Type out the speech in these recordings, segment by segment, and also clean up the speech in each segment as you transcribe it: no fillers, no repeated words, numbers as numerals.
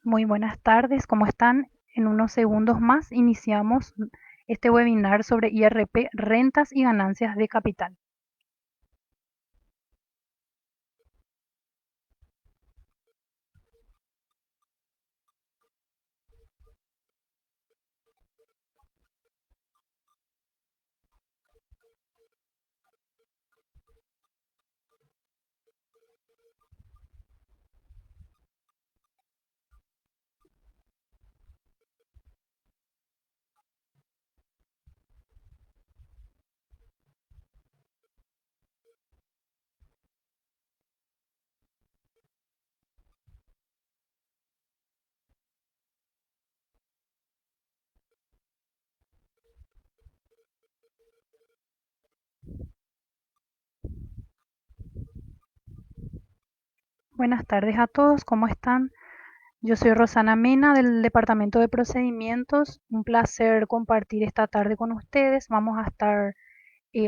Muy buenas tardes, ¿cómo están? En unos segundos más iniciamos este webinar sobre IRP, rentas y ganancias de capital. Buenas tardes a todos, ¿cómo están? Yo soy Rosana Mena del Departamento de Procedimientos. Un placer compartir esta tarde con ustedes. Vamos a estar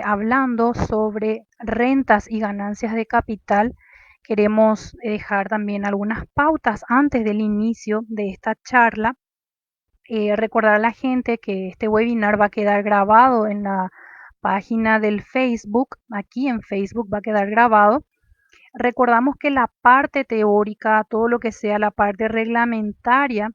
hablando sobre rentas y ganancias de capital. Queremos dejar también algunas pautas antes del inicio de esta charla. Recordar a la gente que este webinar va a quedar grabado en la página del Facebook. Aquí en Facebook va a quedar grabado. Recordamos que la parte teórica, todo lo que sea la parte reglamentaria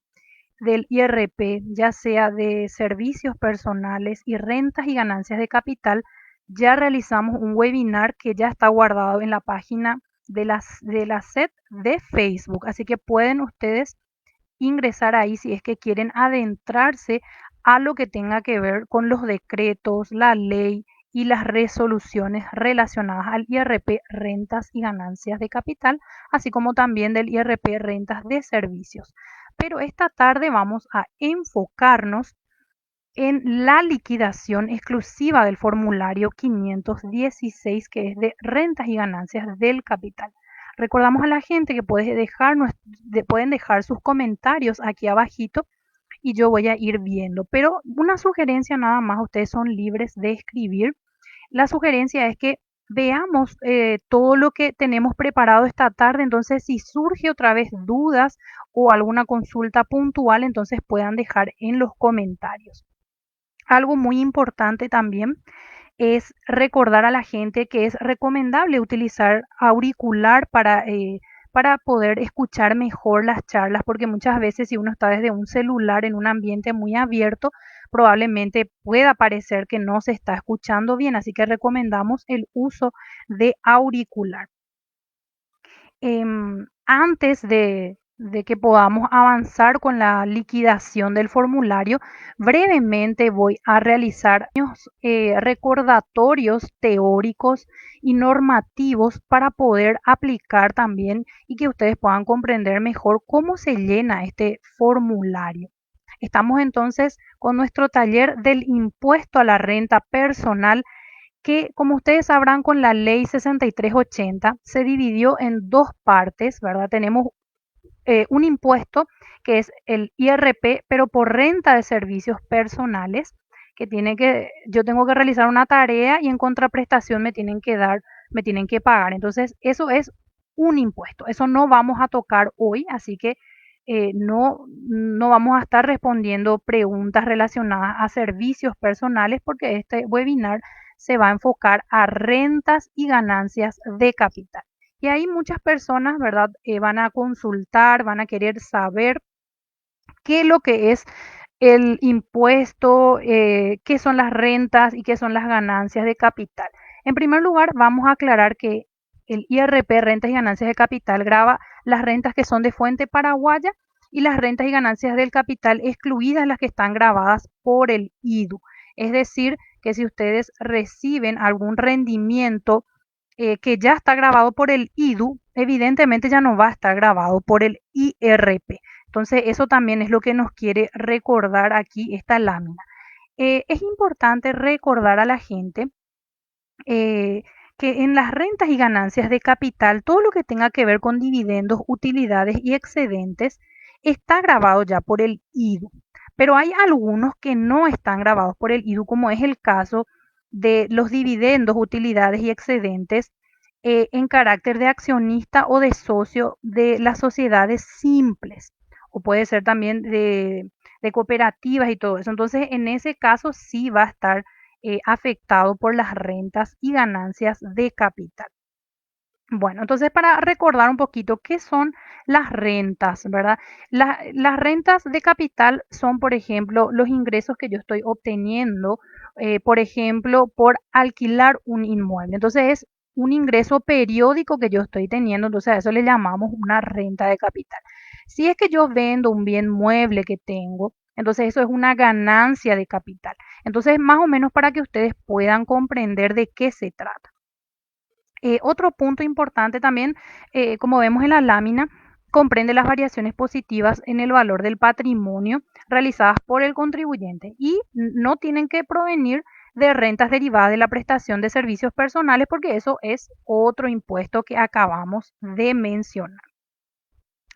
del IRP, ya sea de servicios personales y rentas y ganancias de capital, ya realizamos un webinar que ya está guardado en la página de la SED de Facebook. Así que pueden ustedes ingresar ahí si es que quieren adentrarse a lo que tenga que ver con los decretos, la ley y las resoluciones relacionadas al IRP rentas y ganancias de capital, así como también del IRP rentas de servicios. Pero esta tarde vamos a enfocarnos en la liquidación exclusiva del formulario 516, que es de rentas y ganancias del capital. Recordamos a la gente que pueden dejar sus comentarios aquí abajito y yo voy a ir viendo. Pero una sugerencia nada más, ustedes son libres de escribir. La sugerencia es que veamos todo lo que tenemos preparado esta tarde, entonces si surge otra vez dudas o alguna consulta puntual, entonces puedan dejar en los comentarios. Algo muy importante también es recordar a la gente que es recomendable utilizar auricular para poder escuchar mejor las charlas, porque muchas veces si uno está desde un celular en un ambiente muy abierto, probablemente pueda parecer que no se está escuchando bien, así que recomendamos el uso de auricular. Antes de que podamos avanzar con la liquidación del formulario, brevemente voy a realizar recordatorios teóricos y normativos para poder aplicar también y que ustedes puedan comprender mejor cómo se llena este formulario. Estamos entonces con nuestro taller del impuesto a la renta personal que, como ustedes sabrán, con la ley 6380 se dividió en dos partes, ¿verdad? Tenemos un impuesto que es el IRP, pero por renta de servicios personales, yo tengo que realizar una tarea y en contraprestación me tienen que pagar. Entonces, eso es un impuesto. Eso no vamos a tocar hoy, así que no vamos a estar respondiendo preguntas relacionadas a servicios personales porque este webinar se va a enfocar a rentas y ganancias de capital. Y ahí muchas personas, ¿verdad? Van a consultar, van a querer saber qué es lo que es el impuesto, qué son las rentas y qué son las ganancias de capital. En primer lugar, vamos a aclarar que el IRP, rentas y ganancias de capital, grava las rentas que son de fuente paraguaya y las rentas y ganancias del capital, excluidas las que están gravadas por el IDU. Es decir, que si ustedes reciben algún rendimiento que ya está grabado por el IDU, evidentemente ya no va a estar grabado por el IRP. Entonces, eso también es lo que nos quiere recordar aquí esta lámina. Es importante recordar a la gente eh, que en las rentas y ganancias de capital, todo lo que tenga que ver con dividendos, utilidades y excedentes está grabado ya por el IDU. Pero hay algunos que no están grabados por el IDU, como es el caso de los dividendos, utilidades y excedentes en carácter de accionista o de socio de las sociedades simples. o puede ser también de cooperativas y todo eso. Entonces, en ese caso sí va a estar afectado por las rentas y ganancias de capital. Bueno, entonces para recordar un poquito qué son las rentas, ¿verdad? Las rentas de capital son, por ejemplo, los ingresos que yo estoy obteniendo, por ejemplo, por alquilar un inmueble. Entonces es un ingreso periódico que yo estoy teniendo, entonces a eso le llamamos una renta de capital. Si es que yo vendo un bien mueble que tengo, entonces eso es una ganancia de capital. Entonces, más o menos para que ustedes puedan comprender de qué se trata. Otro punto importante también, como vemos en la lámina, comprende las variaciones positivas en el valor del patrimonio realizadas por el contribuyente y no tienen que provenir de rentas derivadas de la prestación de servicios personales porque eso es otro impuesto que acabamos de mencionar.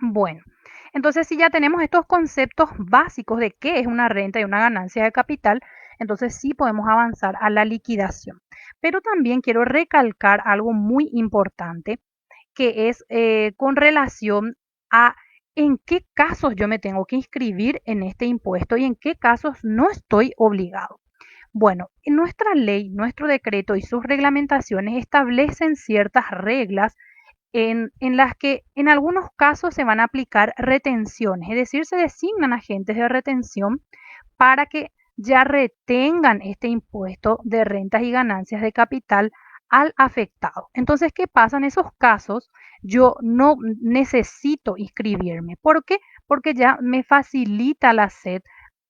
Bueno, entonces si ya tenemos estos conceptos básicos de qué es una renta y una ganancia de capital, entonces sí podemos avanzar a la liquidación. Pero también quiero recalcar algo muy importante que es con relación a en qué casos yo me tengo que inscribir en este impuesto y en qué casos no estoy obligado. Bueno, en nuestra ley, nuestro decreto y sus reglamentaciones establecen ciertas reglas en las que en algunos casos se van a aplicar retenciones, es decir, se designan agentes de retención para que ya retengan este impuesto de rentas y ganancias de capital al afectado. Entonces, ¿qué pasa en esos casos? Yo no necesito inscribirme. ¿Por qué? Porque ya me facilita la SED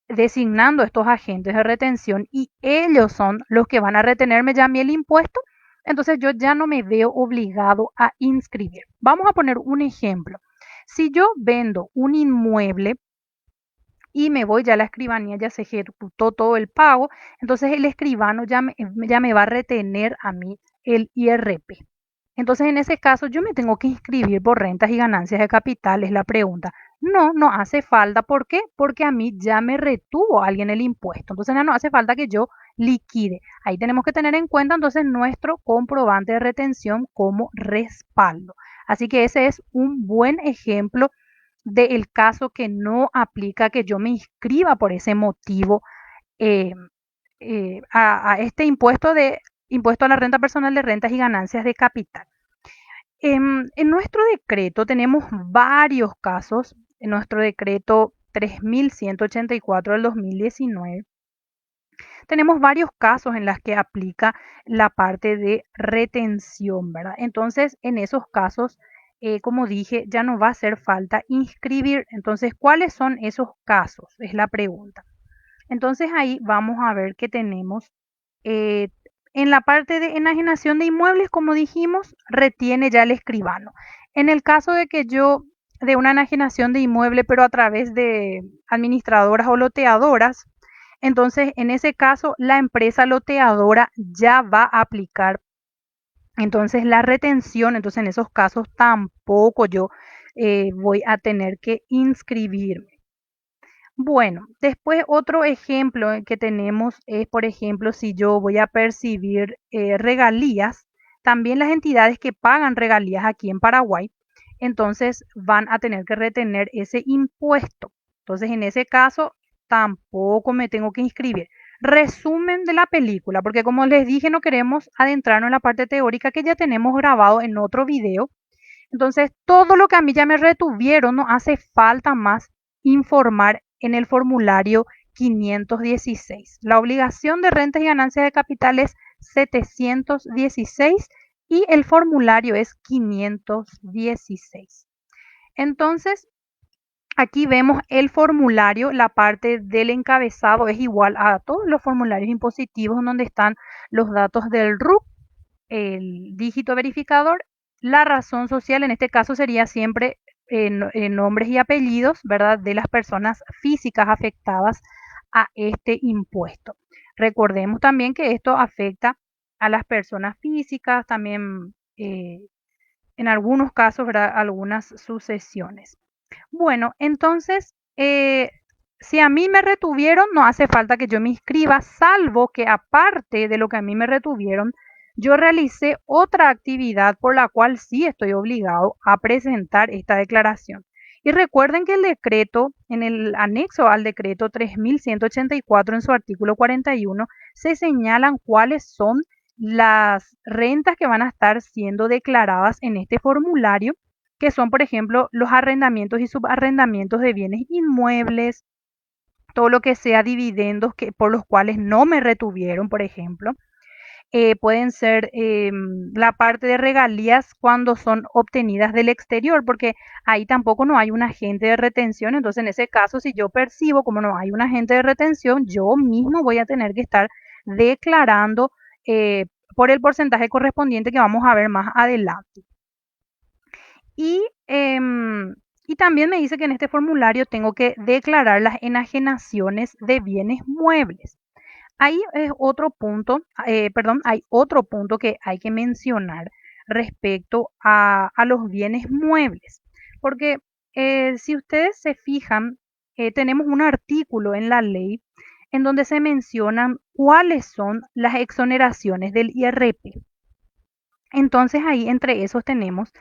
designando estos agentes de retención y ellos son los que van a retenerme ya a mí el impuesto, entonces yo ya no me veo obligado a inscribir. Vamos a poner un ejemplo. Si yo vendo un inmueble y me voy ya a la escribanía, ya se ejecutó todo el pago, entonces el escribano ya me va a retener a mí el IRP. Entonces, en ese caso, yo me tengo que inscribir por rentas y ganancias de capital, es la pregunta. No, no hace falta. ¿Por qué? Porque a mí ya me retuvo alguien el impuesto. Entonces, ya no hace falta que yo liquide. Ahí tenemos que tener en cuenta entonces nuestro comprobante de retención como respaldo. Así que ese es un buen ejemplo del caso que no aplica que yo me inscriba por ese motivo eh, a este impuesto a la renta personal de rentas y ganancias de capital. En nuestro decreto tenemos varios casos, en nuestro decreto 3184 del 2019, tenemos varios casos en los que aplica la parte de retención, ¿verdad? Entonces, en esos casos, como dije, ya no va a hacer falta inscribir. Entonces, ¿cuáles son esos casos? Es la pregunta. Entonces, ahí vamos a ver que tenemos eh, en la parte de enajenación de inmuebles, como dijimos, retiene ya el escribano. En el caso de que yo de una enajenación de inmueble, pero a través de administradoras o loteadoras, entonces en ese caso la empresa loteadora ya va a aplicar entonces la retención, entonces en esos casos tampoco yo voy a tener que inscribirme. Bueno, después otro ejemplo que tenemos es, por ejemplo, si yo voy a percibir regalías, también las entidades que pagan regalías aquí en Paraguay, entonces van a tener que retener ese impuesto. Entonces, en ese caso, tampoco me tengo que inscribir. Resumen de la película, porque como les dije, no queremos adentrarnos en la parte teórica que ya tenemos grabado en otro video. Entonces, todo lo que a mí ya me retuvieron, no hace falta más informar en el formulario 516. La obligación de rentas y ganancias de capital es 716 y el formulario es 516. Entonces, aquí vemos el formulario, la parte del encabezado es igual a todos los formularios impositivos donde están los datos del RUC, el dígito verificador, la razón social, en este caso sería siempre nombres y apellidos, ¿verdad?, de las personas físicas afectadas a este impuesto. Recordemos también que esto afecta a las personas físicas, también en algunos casos, ¿verdad?, algunas sucesiones. Bueno, entonces, si a mí me retuvieron, no hace falta que yo me inscriba, salvo que aparte de lo que a mí me retuvieron, yo realicé otra actividad por la cual sí estoy obligado a presentar esta declaración. Y recuerden que el decreto, en el anexo al decreto 3184, en su artículo 41, se señalan cuáles son las rentas que van a estar siendo declaradas en este formulario, que son, por ejemplo, los arrendamientos y subarrendamientos de bienes inmuebles, todo lo que sea dividendos que, por los cuales no me retuvieron, por ejemplo. Pueden ser la parte de regalías cuando son obtenidas del exterior, porque ahí tampoco no hay un agente de retención. Entonces, en ese caso, si yo percibo como no hay un agente de retención, yo mismo voy a tener que estar declarando eh, por el porcentaje correspondiente que vamos a ver más adelante. Y, y también me dice que en este formulario tengo que declarar las enajenaciones de bienes muebles. Ahí es otro punto, perdón, hay otro punto que hay que mencionar respecto a los bienes muebles, porque si ustedes se fijan, tenemos un artículo en la ley en donde se mencionan cuáles son las exoneraciones del IRP. Entonces ahí entre esos tenemos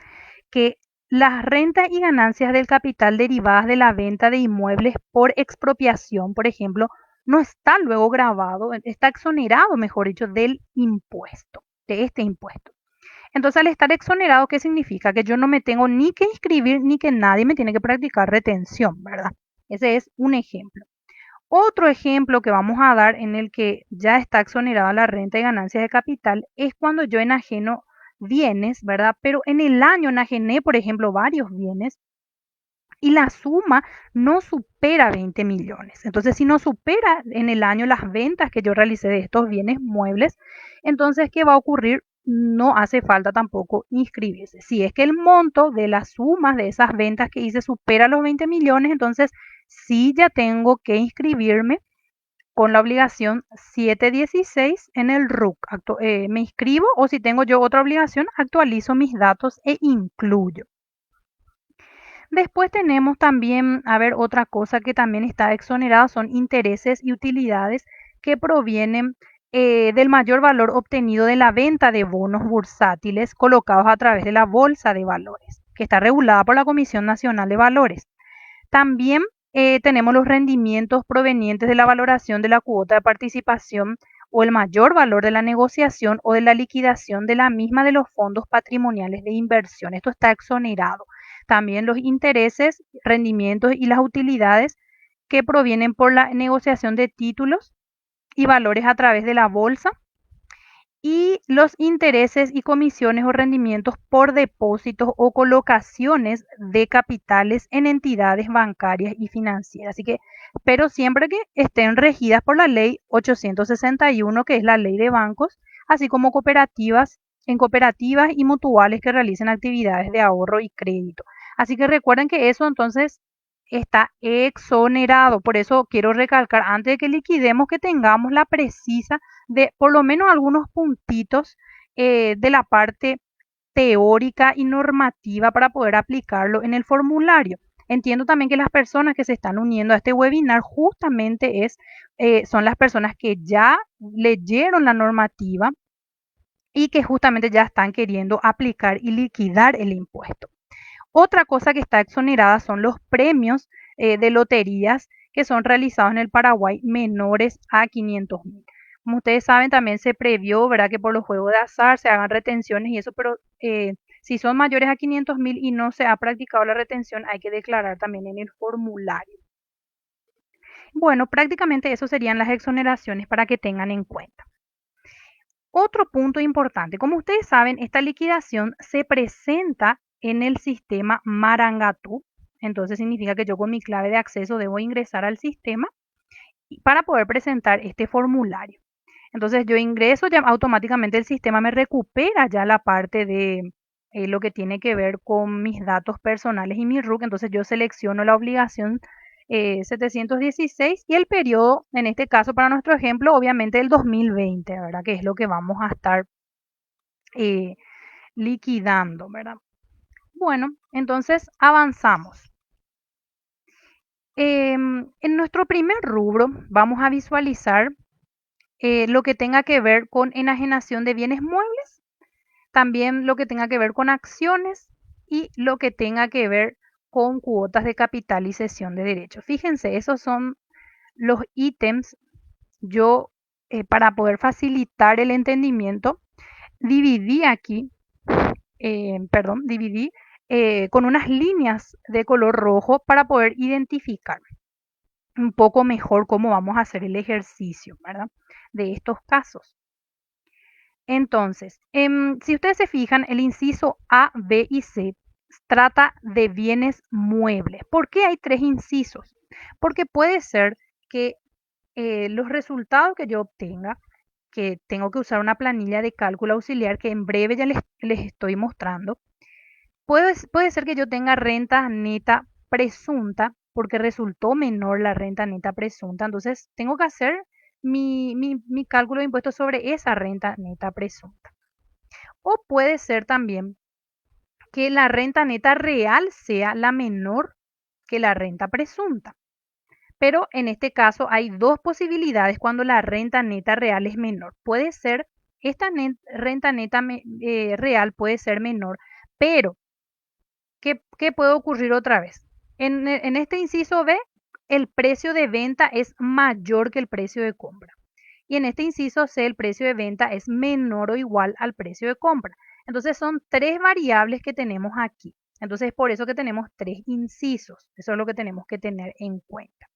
que las rentas y ganancias del capital derivadas de la venta de inmuebles por expropiación, por ejemplo, no está luego grabado, está exonerado, mejor dicho, del impuesto, de este impuesto. Entonces, al estar exonerado, ¿qué significa? Que yo no me tengo ni que inscribir ni que nadie me tiene que practicar retención, ¿verdad? Ese es un ejemplo. Otro ejemplo que vamos a dar en el que ya está exonerada la renta y ganancias de capital es cuando yo enajeno bienes, ¿verdad? Pero en el año enajené, por ejemplo, varios bienes y la suma no supera 20 millones. Entonces, si no supera en el año las ventas que yo realicé de estos bienes muebles, entonces, ¿qué va a ocurrir? No hace falta tampoco inscribirse. Si es que el monto de las sumas de esas ventas que hice supera los 20 millones, entonces sí ya tengo que inscribirme con la obligación 716 en el RUC. Me inscribo o si tengo yo otra obligación, actualizo mis datos e incluyo. Después tenemos también, a ver, otra cosa que también está exonerada son intereses y utilidades que provienen del mayor valor obtenido de la venta de bonos bursátiles colocados a través de la Bolsa de Valores, que está regulada por la Comisión Nacional de Valores. También tenemos los rendimientos provenientes de la valoración de la cuota de participación o el mayor valor de la negociación o de la liquidación de la misma de los fondos patrimoniales de inversión. Esto está exonerado. También los intereses, rendimientos y las utilidades que provienen por la negociación de títulos y valores a través de la bolsa y los intereses y comisiones o rendimientos por depósitos o colocaciones de capitales en entidades bancarias y financieras. Así que, pero siempre que estén regidas por la ley 861, que es la ley de bancos, así como cooperativas, en cooperativas y mutuales que realicen actividades de ahorro y crédito. Así que recuerden que eso entonces está exonerado. Por eso quiero recalcar, antes de que liquidemos, que tengamos la precisa de por lo menos algunos puntitos de la parte teórica y normativa para poder aplicarlo en el formulario. Entiendo también que las personas que se están uniendo a este webinar justamente son las personas que ya leyeron la normativa y que justamente ya están queriendo aplicar y liquidar el impuesto. Otra cosa que está exonerada son los premios de loterías que son realizados en el Paraguay menores a 500.000. Como ustedes saben, también se previó, ¿verdad?, que por los juegos de azar se hagan retenciones y eso, pero si son mayores a 500.000 y no se ha practicado la retención, hay que declarar también en el formulario. Bueno, prácticamente eso serían las exoneraciones para que tengan en cuenta. Otro punto importante, como ustedes saben, esta liquidación se presenta en el sistema Marangatú. Entonces significa que yo con mi clave de acceso debo ingresar al sistema para poder presentar este formulario. Entonces yo ingreso, ya automáticamente el sistema me recupera ya la parte de lo que tiene que ver con mis datos personales y mi RUC. Entonces yo selecciono la obligación 716 y el periodo, en este caso para nuestro ejemplo, obviamente el 2020, ¿verdad? Que es lo que vamos a estar eh, liquidando, ¿verdad? Bueno, entonces avanzamos. En nuestro primer rubro vamos a visualizar lo que tenga que ver con enajenación de bienes muebles, también lo que tenga que ver con acciones y lo que tenga que ver con cuotas de capital y cesión de derechos. Fíjense, esos son los ítems. Yo, para poder facilitar el entendimiento, dividí aquí, dividí con unas líneas de color rojo para poder identificar un poco mejor cómo vamos a hacer el ejercicio, ¿verdad? De estos casos. Entonces, si ustedes se fijan, el inciso A, B y C trata de bienes muebles. ¿Por qué hay tres incisos? Porque puede ser que los resultados que yo obtenga, que tengo que usar una planilla de cálculo auxiliar que en breve ya les estoy mostrando, puede ser que yo tenga renta neta presunta porque resultó menor la renta neta presunta. Entonces, tengo que hacer mi cálculo de impuestos sobre esa renta neta presunta. O puede ser también que la renta neta real sea la menor que la renta presunta. Pero en este caso hay dos posibilidades cuando la renta neta real es menor. Puede ser, esta renta neta real puede ser menor, pero ¿qué puede ocurrir otra vez? En este inciso B, el precio de venta es mayor que el precio de compra. Y en este inciso C, el precio de venta es menor o igual al precio de compra. Entonces son tres variables que tenemos aquí. Entonces es por eso que tenemos tres incisos. Eso es lo que tenemos que tener en cuenta.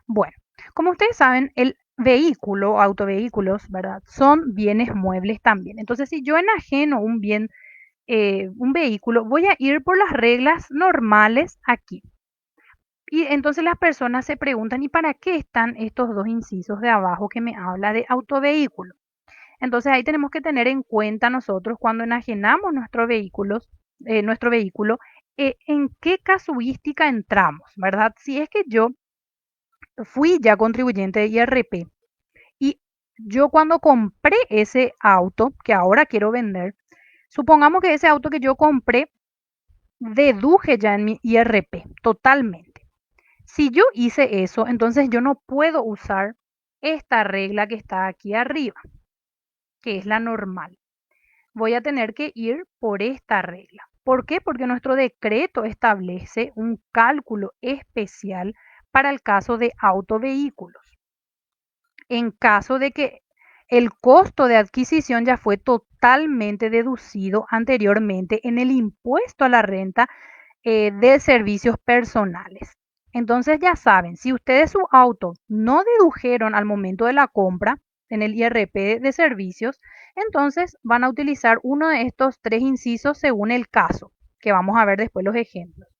Bueno, como ustedes saben, el vehículo, autovehículos, ¿verdad? Son bienes muebles también. Entonces, si yo enajeno un bien, un vehículo, voy a ir por las reglas normales aquí. Y entonces las personas se preguntan, ¿y para qué están estos dos incisos de abajo que me habla de autovehículo? Entonces ahí tenemos que tener en cuenta nosotros cuando enajenamos nuestro vehículo, en qué casuística entramos, ¿verdad? Si es que yo fui ya contribuyente de IRP y yo cuando compré ese auto que ahora quiero vender, supongamos que ese auto que yo compré deduje ya en mi IRP totalmente. Si yo hice eso, entonces yo no puedo usar esta regla que está aquí arriba, que es la normal. Voy a tener que ir por esta regla. ¿Por qué? Porque nuestro decreto establece un cálculo especial para el caso de autovehículos. En caso de que el costo de adquisición ya fue totalmente deducido anteriormente en el impuesto a la renta de servicios personales. Entonces ya saben, si ustedes su auto no dedujeron al momento de la compra en el IRP de servicios, entonces van a utilizar uno de estos tres incisos según el caso, que vamos a ver después los ejemplos.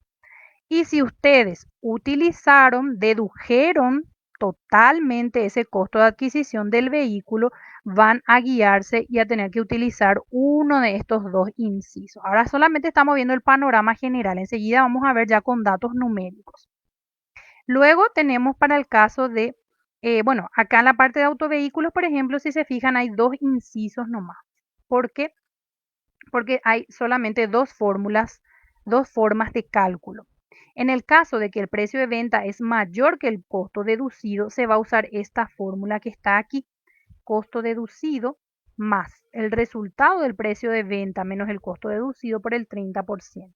Y si ustedes utilizaron, dedujeron totalmente ese costo de adquisición del vehículo, van a guiarse y a tener que utilizar uno de estos dos incisos. Ahora solamente estamos viendo el panorama general. Enseguida vamos a ver ya con datos numéricos. Luego tenemos para el caso de, bueno, acá en la parte de autovehículos, por ejemplo, si se fijan, hay dos incisos nomás. ¿Por qué? Porque hay solamente dos fórmulas, dos formas de cálculo. En el caso de que el precio de venta es mayor que el costo deducido, se va a usar esta fórmula que está aquí, costo deducido más el resultado del precio de venta menos el costo deducido por el 30%.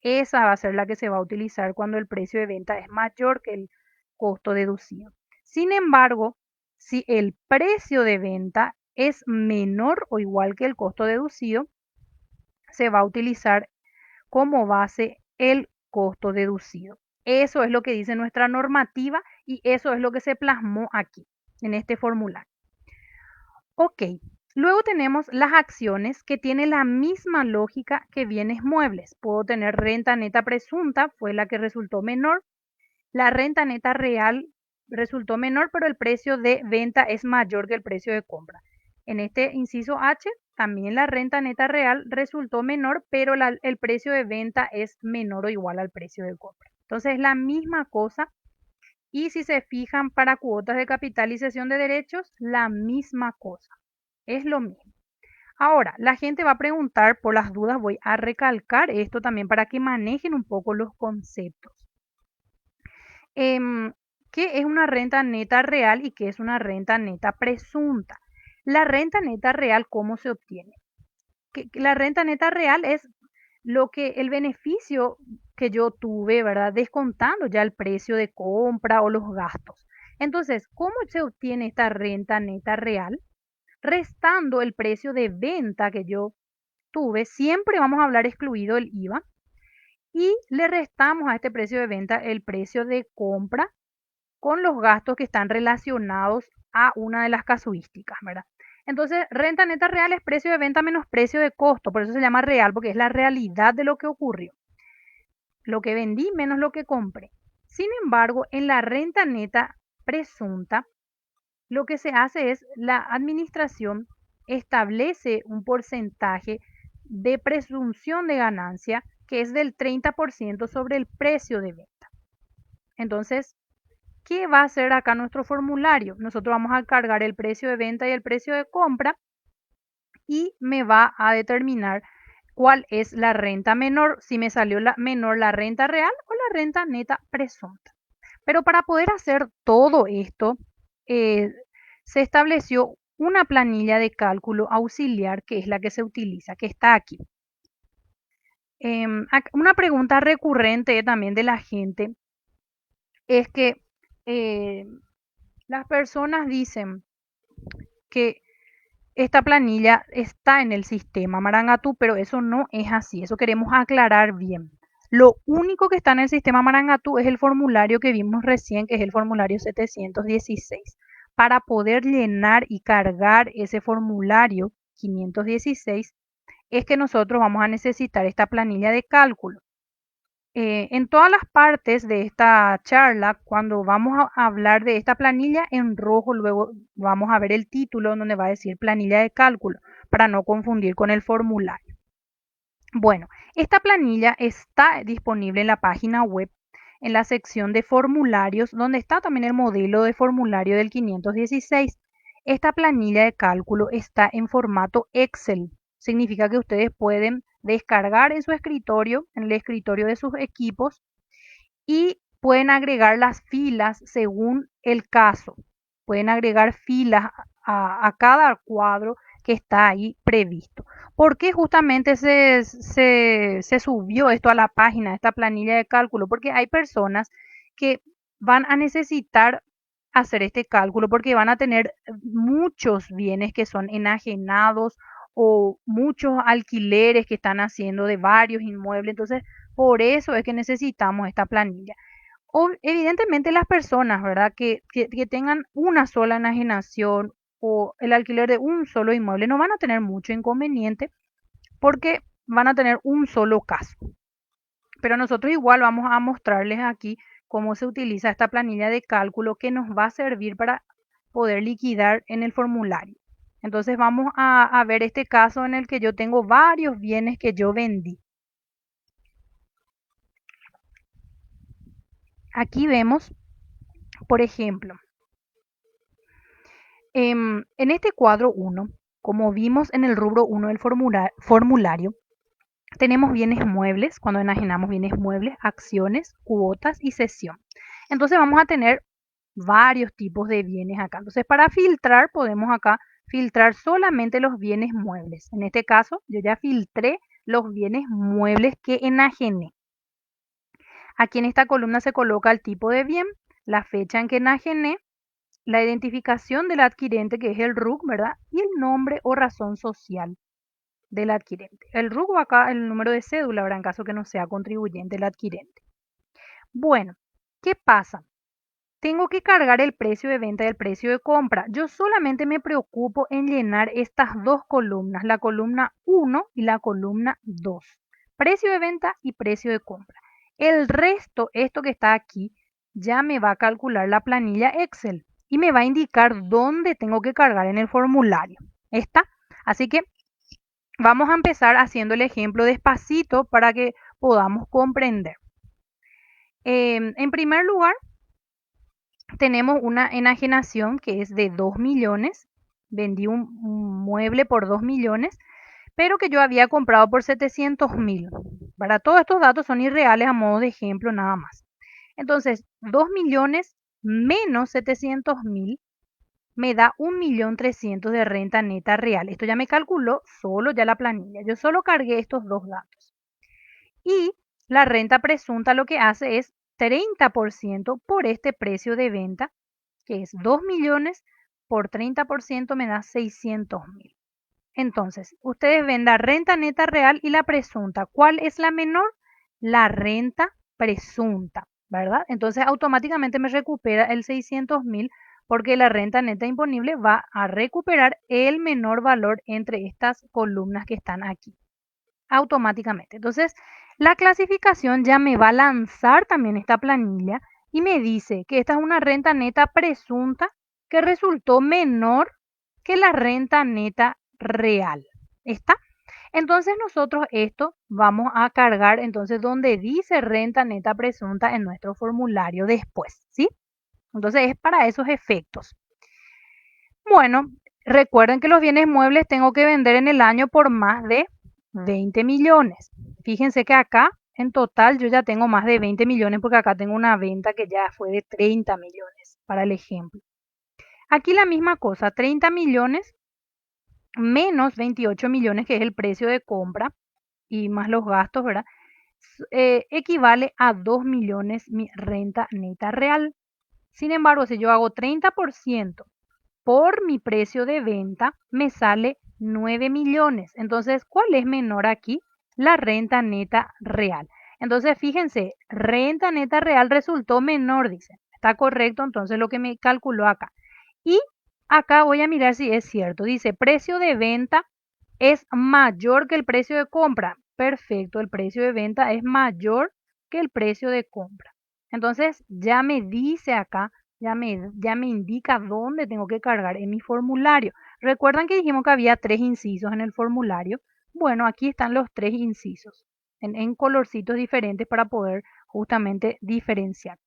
Esa va a ser la que se va a utilizar cuando el precio de venta es mayor que el costo deducido. Sin embargo, si el precio de venta es menor o igual que el costo deducido, se va a utilizar como base el costo deducido. Eso es lo que dice nuestra normativa y eso es lo que se plasmó aquí, en este formulario. Ok, luego tenemos las acciones que tienen la misma lógica que bienes muebles. Puedo tener renta neta presunta, fue la que resultó menor. La renta neta real resultó menor, pero el precio de venta es mayor que el precio de compra. En este inciso H, también la renta neta real resultó menor, pero el precio de venta es menor o igual al precio de compra. Entonces es la misma cosa. Y si se fijan para cuotas de capital y cesión de derechos, la misma cosa. Es lo mismo. Ahora, la gente va a preguntar, por las dudas voy a recalcar esto también para que manejen un poco los conceptos. ¿Qué es una renta neta real y qué es una renta neta presunta? La renta neta real, ¿cómo se obtiene? La renta neta real es lo que el beneficio que yo tuve, ¿verdad? Descontando ya el precio de compra o los gastos. Entonces, ¿cómo se obtiene esta renta neta real? Restando el precio de venta que yo tuve, siempre vamos a hablar excluido el IVA, y le restamos a este precio de venta el precio de compra con los gastos que están relacionados a una de las casuísticas, ¿verdad? Entonces, renta neta real es precio de venta menos precio de costo, por eso se llama real, porque es la realidad de lo que ocurrió, lo que vendí menos lo que compré. Sin embargo, en la renta neta presunta, lo que se hace es la administración establece un porcentaje de presunción de ganancia que es del 30% sobre el precio de venta. Entonces, ¿qué va a hacer acá nuestro formulario? Nosotros vamos a cargar el precio de venta y el precio de compra y me va a determinar cuál es la renta menor, si me salió la menor la renta real o la renta neta presunta. Pero para poder hacer todo esto, eh, se estableció una planilla de cálculo auxiliar que es la que se utiliza, que está aquí. Una pregunta recurrente también de la gente es que eh, las personas dicen que esta planilla está en el sistema Marangatú, pero eso no es así, eso queremos aclarar bien. Lo único que está en el sistema Marangatú es el formulario que vimos recién, que es el formulario 716. Para poder llenar y cargar ese formulario 516, es que nosotros vamos a necesitar esta planilla de cálculo. En todas las partes de esta charla, cuando vamos a hablar de esta planilla, en rojo luego vamos a ver el título donde va a decir planilla de cálculo, para no confundir con el formulario. Bueno, esta planilla está disponible en la página web, en la sección de formularios, donde está también el modelo de formulario del 516. Esta planilla de cálculo está en formato Excel. Significa que ustedes pueden descargar en su escritorio, en el escritorio de sus equipos, y pueden agregar las filas según el caso. Pueden agregar filas a cada cuadro que está ahí previsto. ¿Por qué justamente se subió esto a la página, esta planilla de cálculo? Porque hay personas que van a necesitar hacer este cálculo porque van a tener muchos bienes que son enajenados o muchos alquileres que están haciendo de varios inmuebles. Entonces, por eso es que necesitamos esta planilla. O, evidentemente las personas, ¿verdad? Que tengan una sola enajenación o el alquiler de un solo inmueble no van a tener mucho inconveniente porque van a tener un solo caso. Pero nosotros igual vamos a mostrarles aquí cómo se utiliza esta planilla de cálculo que nos va a servir para poder liquidar en el formulario. Entonces vamos a ver este caso en el que yo tengo varios bienes que yo vendí. Aquí vemos, por ejemplo, en este cuadro 1, como vimos en el rubro 1 del formulario, tenemos bienes muebles, cuando enajenamos bienes muebles, acciones, cuotas y cesión. Entonces vamos a tener varios tipos de bienes acá. Entonces para filtrar podemos acá filtrar solamente los bienes muebles. En este caso yo ya filtré los bienes muebles que enajené. Aquí en esta columna se coloca el tipo de bien, la fecha en que enajené, la identificación del adquirente, que es el RUC, ¿verdad? Y el nombre o razón social del adquirente. El RUC o acá el número de cédula, ¿verdad? En caso que no sea contribuyente el adquirente. Bueno, ¿qué pasa? Tengo que cargar el precio de venta y el precio de compra. Yo solamente me preocupo en llenar estas dos columnas, la columna 1 y la columna 2. Precio de venta y precio de compra. El resto, esto que está aquí, ya me va a calcular la planilla Excel y me va a indicar dónde tengo que cargar en el formulario. ¿Está? Así que vamos a empezar haciendo el ejemplo despacito para que podamos comprender. En primer lugar, tenemos una enajenación que es de 2 millones. Vendí un mueble por 2 millones, pero que yo había comprado por 700.000. Para todos estos datos son irreales a modo de ejemplo nada más. Entonces, 2 millones menos 700.000 me da 1.300.000 de renta neta real. Esto ya me calculó solo ya la planilla. Yo solo cargué estos dos datos. Y La renta presunta lo que hace es 30% por este precio de venta, que es 2 millones, por 30% me da 600.000. Entonces, ustedes ven la renta neta real y la presunta. ¿Cuál es la menor? La renta presunta, ¿verdad? Entonces, automáticamente me recupera el 600.000 porque la renta neta imponible va a recuperar el menor valor entre estas columnas que están aquí, automáticamente. Entonces, la clasificación ya me va a lanzar también esta planilla y me dice que esta es una renta neta presunta que resultó menor que la renta neta real. ¿Está? Entonces nosotros esto vamos a cargar entonces donde dice renta neta presunta en nuestro formulario después, ¿sí? Entonces es para esos efectos. Bueno, recuerden que los bienes muebles tengo que vender en el año por más de 20 millones. Fíjense que acá en total yo ya tengo más de 20 millones porque acá tengo una venta que ya fue de 30 millones, para el ejemplo. Aquí la misma cosa, 30 millones menos 28 millones, que es el precio de compra y más los gastos, ¿verdad? Equivale a 2 millones mi renta neta real. Sin embargo, si yo hago 30% por mi precio de venta, me sale 9 millones. Entonces, ¿cuál es menor aquí? La renta neta real. Entonces, fíjense, renta neta real resultó menor, dice. Está correcto, entonces lo que me calculó acá. Y acá voy a mirar si es cierto. Dice, precio de venta es mayor que el precio de compra. Perfecto, el precio de venta es mayor que el precio de compra. Entonces, ya me dice acá, ya me indica dónde tengo que cargar en mi formulario. ¿Recuerdan que dijimos que había 3 incisos en el formulario? Bueno, aquí están los 3 incisos en colorcitos diferentes para poder justamente diferenciar.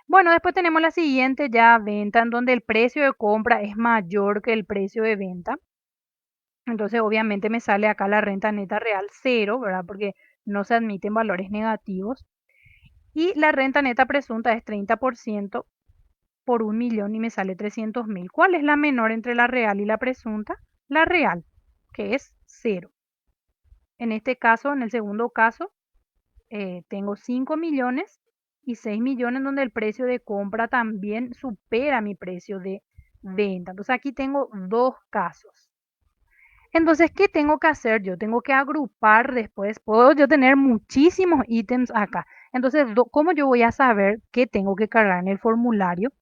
Bueno, después tenemos la siguiente ya venta, en donde el precio de compra es mayor que el precio de venta. Entonces, obviamente me sale acá la renta neta real cero, ¿verdad? Porque no se admiten valores negativos. Y la renta neta presunta es 30% por 1 millón y me sale 300.000. ¿Cuál es la menor entre la real y la presunta? La real, que es cero. En este caso, en el segundo caso, tengo 5 millones y 6 millones donde el precio de compra también supera mi precio de venta. Entonces aquí tengo dos casos. Entonces, ¿qué tengo que hacer? Yo tengo que agrupar después. Puedo yo tener muchísimos ítems acá. Entonces, ¿cómo yo voy a saber qué tengo que cargar en el formulario?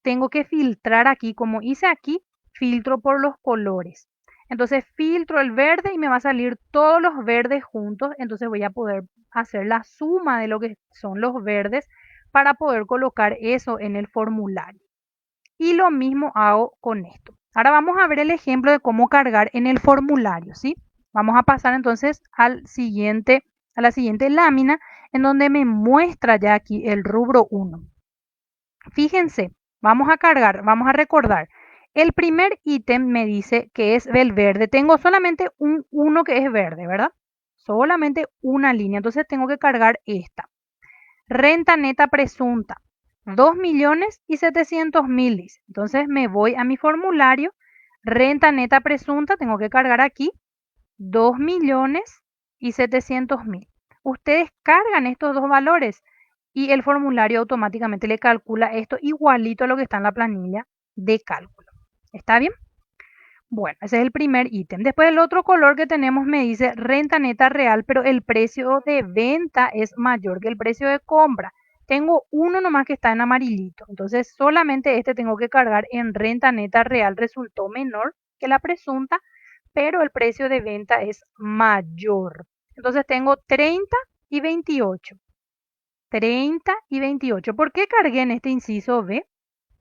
Tengo que filtrar aquí, como hice aquí, filtro por los colores. Entonces, filtro el verde y me va a salir todos los verdes juntos. Entonces, voy a poder hacer la suma de lo que son los verdes para poder colocar eso en el formulario. Y lo mismo hago con esto. Ahora vamos a ver el ejemplo de cómo cargar en el formulario, ¿sí? Vamos a pasar entonces a la siguiente lámina en donde me muestra ya aquí el rubro 1. Fíjense, vamos a cargar, vamos a recordar. El primer ítem me dice que es el verde. Tengo solamente uno que es verde, ¿verdad? Solamente una línea. Entonces tengo que cargar esta. Renta neta presunta, 2.700.000, dice. Entonces me voy a mi formulario, renta neta presunta, tengo que cargar aquí 2.700.000. Ustedes cargan estos dos valores y el formulario automáticamente le calcula esto igualito a lo que está en la planilla de cálculo. ¿Está bien? Bueno, ese es el primer ítem. Después el otro color que tenemos me dice renta neta real, pero el precio de venta es mayor que el precio de compra. Tengo uno nomás que está en amarillito, entonces solamente este tengo que cargar en renta neta real, resultó menor que la presunta, pero el precio de venta es mayor. Entonces tengo 30 y 28. 30 y 28. ¿Por qué cargué en este inciso B?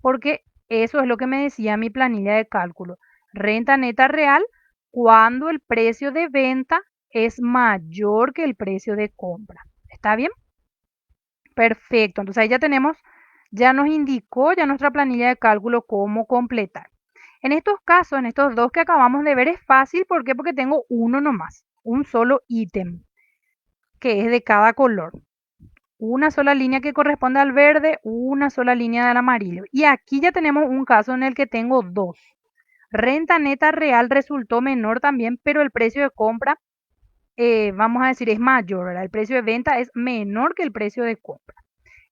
Porque eso es lo que me decía mi planilla de cálculo. Renta neta real cuando el precio de venta es mayor que el precio de compra. ¿Está bien? Perfecto. Entonces ahí ya tenemos, ya nos indicó ya nuestra planilla de cálculo cómo completar. En estos casos, en estos dos que acabamos de ver, es fácil. ¿Por qué? Porque tengo uno nomás, un solo ítem, que es de cada color. Una sola línea que corresponde al verde, una sola línea del amarillo. Y aquí ya tenemos un caso en el que tengo dos. Renta neta real resultó menor también, pero el precio de compra vamos a decir, es mayor, ¿verdad? El precio de venta es menor que el precio de compra.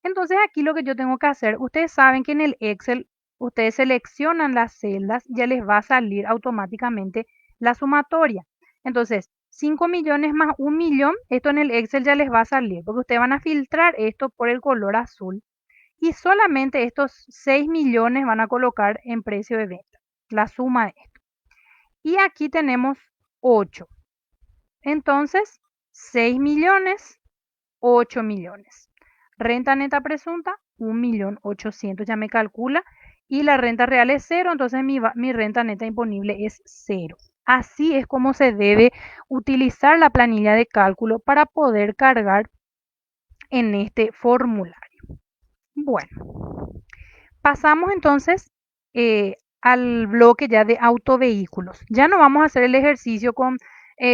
Entonces aquí lo que yo tengo que hacer, ustedes saben que en el Excel ustedes seleccionan las celdas y ya les va a salir automáticamente la sumatoria. Entonces, 5 millones más 1 millón, esto en el Excel ya les va a salir, porque ustedes van a filtrar esto por el color azul y solamente estos 6 millones van a colocar en precio de venta, la suma de esto. Y aquí tenemos 8. Entonces, 6 millones, 8 millones. Renta neta presunta, 1.800.000, ya me calcula. Y la renta real es cero, entonces mi renta neta imponible es cero. Así es como se debe utilizar la planilla de cálculo para poder cargar en este formulario. Bueno, pasamos entonces al bloque ya de autovehículos. Ya no vamos a hacer el ejercicio con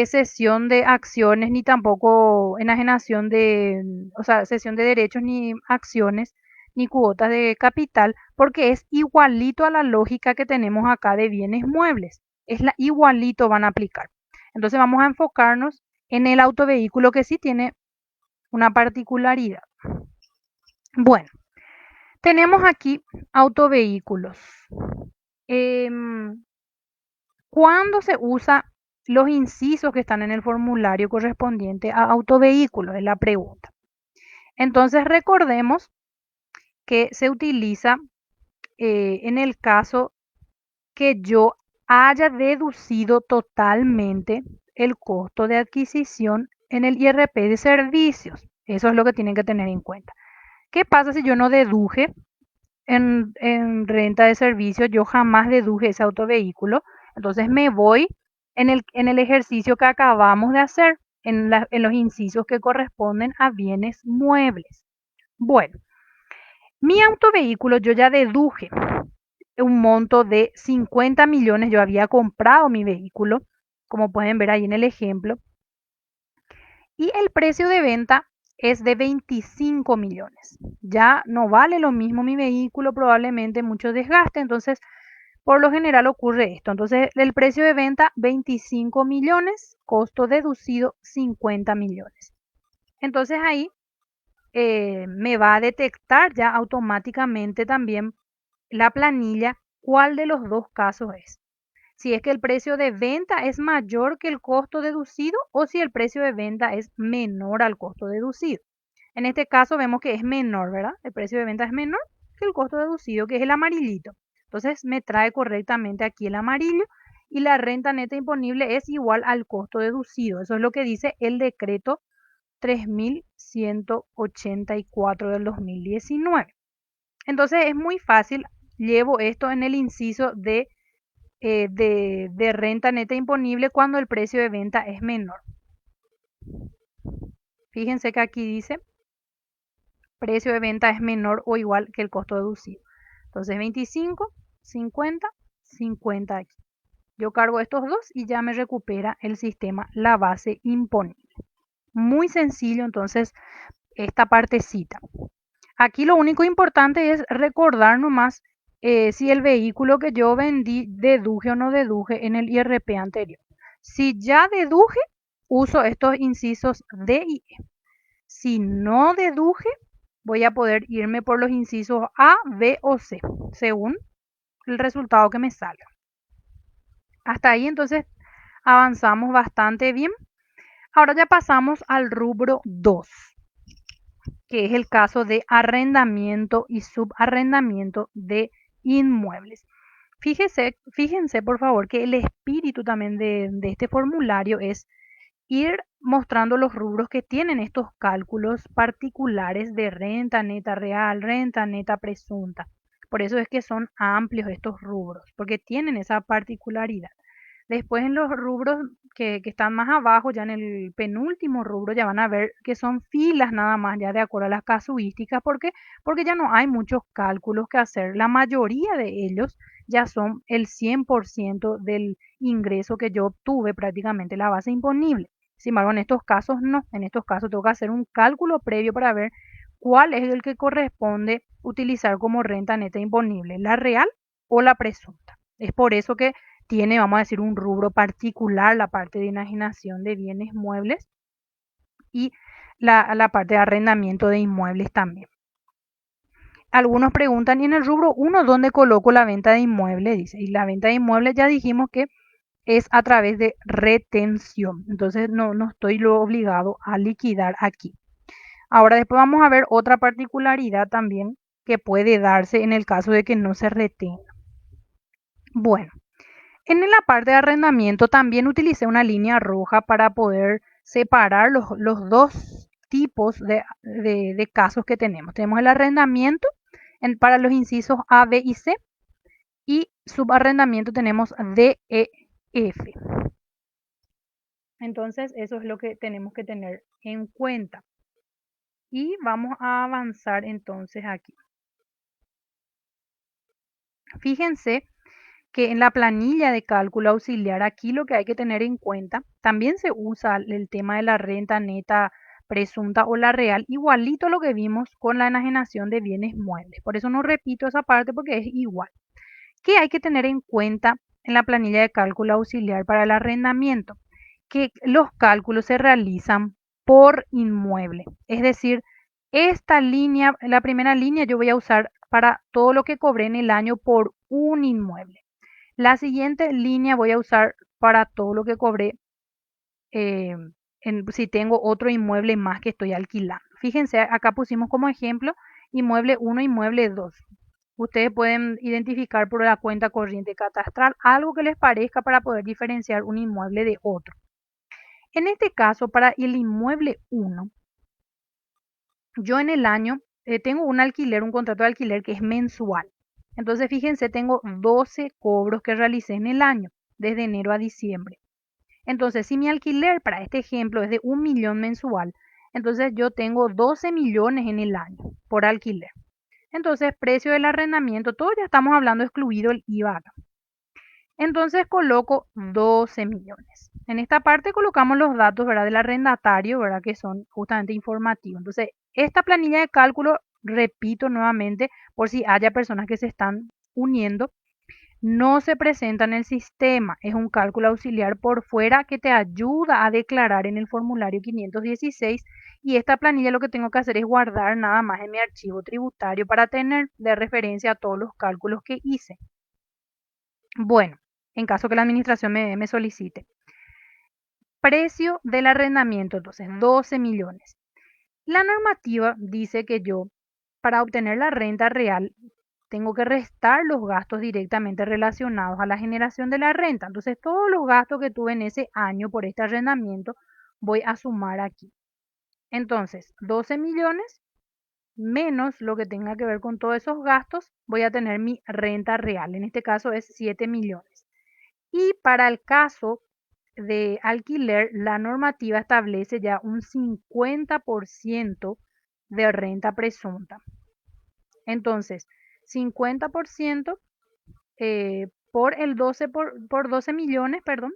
cesión de acciones ni tampoco enajenación de, o sea, cesión de derechos ni acciones ni cuotas de capital, porque es igualito a la lógica que tenemos acá de bienes muebles. Igualito van a aplicar. Entonces vamos a enfocarnos en el autovehículo que sí tiene una particularidad. Bueno, tenemos aquí autovehículos. Em, ¿Cuándo se usa los incisos que están en el formulario correspondiente a autovehículos? Es la pregunta. Entonces recordemos que se utiliza en el caso que yo haya deducido totalmente el costo de adquisición en el IRP de servicios. Eso es lo que tienen que tener en cuenta. ¿Qué pasa si yo no deduje en renta de servicios? Yo jamás deduje ese autovehículo, entonces me voy en el ejercicio que acabamos de hacer, en los incisos que corresponden a bienes muebles. Bueno, mi autovehículo yo ya deduje un monto de 50 millones, yo había comprado mi vehículo, como pueden ver ahí en el ejemplo, y el precio de venta es de 25 millones. Ya no vale lo mismo mi vehículo, probablemente mucho desgaste, entonces por lo general ocurre esto. Entonces el precio de venta 25 millones, costo deducido 50 millones. Entonces ahí me va a detectar ya automáticamente también la planilla cuál de los dos casos es. Si es que el precio de venta es mayor que el costo deducido o si el precio de venta es menor al costo deducido. En este caso vemos que es menor, ¿verdad? El precio de venta es menor que el costo deducido, que es el amarillito. Entonces me trae correctamente aquí el amarillo y la renta neta imponible es igual al costo deducido. Eso es lo que dice el decreto 3184 del 2019. Entonces es muy fácil, llevo esto en el inciso de renta neta imponible cuando el precio de venta es menor. Fíjense que aquí dice precio de venta es menor o igual que el costo deducido. Entonces 25, 50, 50 aquí. Yo cargo estos dos y ya me recupera el sistema la base imponible. Muy sencillo entonces esta partecita. Aquí lo único importante es recordar nomás si el vehículo que yo vendí deduje o no deduje en el IRP anterior. Si ya deduje, uso estos incisos D y E. Si no deduje, voy a poder irme por los incisos A, B o C, según el resultado que me salga. Hasta ahí entonces avanzamos bastante bien. Ahora ya pasamos al rubro 2, que es el caso de arrendamiento y subarrendamiento de inmuebles. Fíjense por favor que el espíritu también de este formulario es ir mostrando los rubros que tienen estos cálculos particulares de renta neta real, renta neta presunta. Por eso es que son amplios estos rubros, porque tienen esa particularidad. Después en los rubros que están más abajo, ya en el penúltimo rubro, ya van a ver que son filas nada más, ya de acuerdo a las casuísticas. ¿Por qué? Porque ya no hay muchos cálculos que hacer. La mayoría de ellos ya son el 100% del ingreso que yo obtuve, prácticamente la base imponible. Sin embargo, en estos casos no. En estos casos tengo que hacer un cálculo previo para ver cuál es el que corresponde utilizar como renta neta imponible, la real o la presunta. Es por eso que tiene, vamos a decir, un rubro particular, la parte de enajenación de bienes muebles y la parte de arrendamiento de inmuebles también. Algunos preguntan, ¿y en el rubro uno dónde coloco la venta de inmuebles? Dice, y la venta de inmuebles ya dijimos que es a través de retención. Entonces no estoy lo obligado a liquidar aquí. Ahora después vamos a ver otra particularidad también que puede darse en el caso de que no se retenga. Bueno, en la parte de arrendamiento también utilicé una línea roja para poder separar los dos tipos de casos que tenemos. Tenemos el arrendamiento para los incisos A, B y C y subarrendamiento tenemos D, E, F. Entonces eso es lo que tenemos que tener en cuenta. Y vamos a avanzar entonces aquí. Fíjense que en la planilla de cálculo auxiliar aquí lo que hay que tener en cuenta, también se usa el tema de la renta neta presunta o la real, igualito a lo que vimos con la enajenación de bienes muebles. Por eso no repito esa parte porque es igual. ¿Qué hay que tener en cuenta en la planilla de cálculo auxiliar para el arrendamiento? Que los cálculos se realizan por inmueble. Es decir, esta línea, la primera línea yo voy a usar para todo lo que cobré en el año por un inmueble. La siguiente línea voy a usar para todo lo que cobré eh, si tengo otro inmueble más que estoy alquilando. Fíjense, acá pusimos como ejemplo inmueble 1, inmueble 2. Ustedes pueden identificar por la cuenta corriente catastral algo que les parezca para poder diferenciar un inmueble de otro. En este caso, para el inmueble 1, yo en el año tengo un alquiler, un contrato de alquiler que es mensual. Entonces, fíjense, tengo 12 cobros que realicé en el año, desde enero a diciembre. Entonces, si mi alquiler para este ejemplo es de 1.000.000 mensual, entonces yo tengo 12 millones en el año por alquiler. Entonces, precio del arrendamiento, todo ya estamos hablando excluido el IVA acá. Entonces coloco 12 millones. En esta parte colocamos los datos, ¿verdad?, del arrendatario, ¿verdad?, que son justamente informativos. Entonces, esta planilla de cálculo, repito nuevamente, por si haya personas que se están uniendo, no se presenta en el sistema. Es un cálculo auxiliar por fuera que te ayuda a declarar en el formulario 516 y esta planilla lo que tengo que hacer es guardar nada más en mi archivo tributario para tener de referencia a todos los cálculos que hice. Bueno, en caso que la administración me solicite. Precio del arrendamiento, entonces 12 millones. La normativa dice que yo, para obtener la renta real, tengo que restar los gastos directamente relacionados a la generación de la renta. Entonces, todos los gastos que tuve en ese año por este arrendamiento, voy a sumar aquí. Entonces, 12 millones menos lo que tenga que ver con todos esos gastos, voy a tener mi renta real. En este caso es 7 millones. Y para el caso de alquiler, la normativa establece ya un 50% de renta presunta. Entonces, 50% por el 12 por 12 millones, perdón,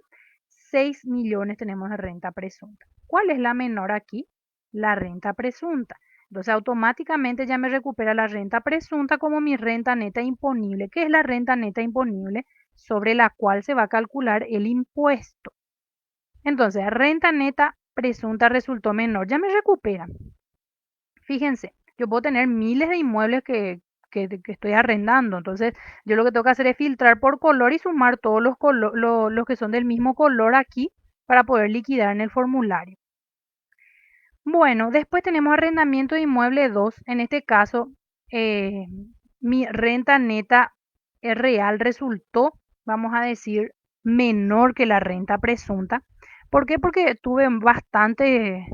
6 millones tenemos de renta presunta. ¿Cuál es la menor aquí? La renta presunta. Entonces automáticamente ya me recupera la renta presunta como mi renta neta imponible. ¿Qué es la renta neta imponible? Sobre la cual se va a calcular el impuesto. Entonces, renta neta presunta resultó menor. Ya me recupera. Fíjense, yo puedo tener miles de inmuebles que estoy arrendando. Entonces, yo lo que tengo que hacer es filtrar por color y sumar todos los que son del mismo color aquí para poder liquidar en el formulario. Bueno, después tenemos arrendamiento de inmueble 2. En este caso, eh, mi renta neta real resultó, vamos a decir, menor que la renta presunta. ¿Por qué? Porque tuve bastante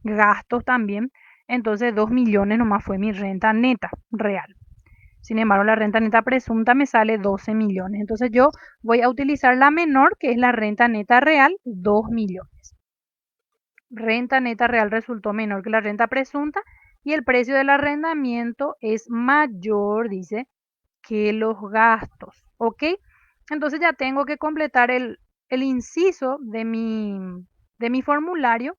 gastos también. Entonces 2 millones nomás fue mi renta neta real. Sin embargo, la renta neta presunta me sale 12 millones. Entonces yo voy a utilizar la menor, que es la renta neta real, 2 millones. Renta neta real resultó menor que la renta presunta y el precio del arrendamiento es mayor, dice, que los gastos. ¿Ok? Entonces ya tengo que completar el inciso de mi formulario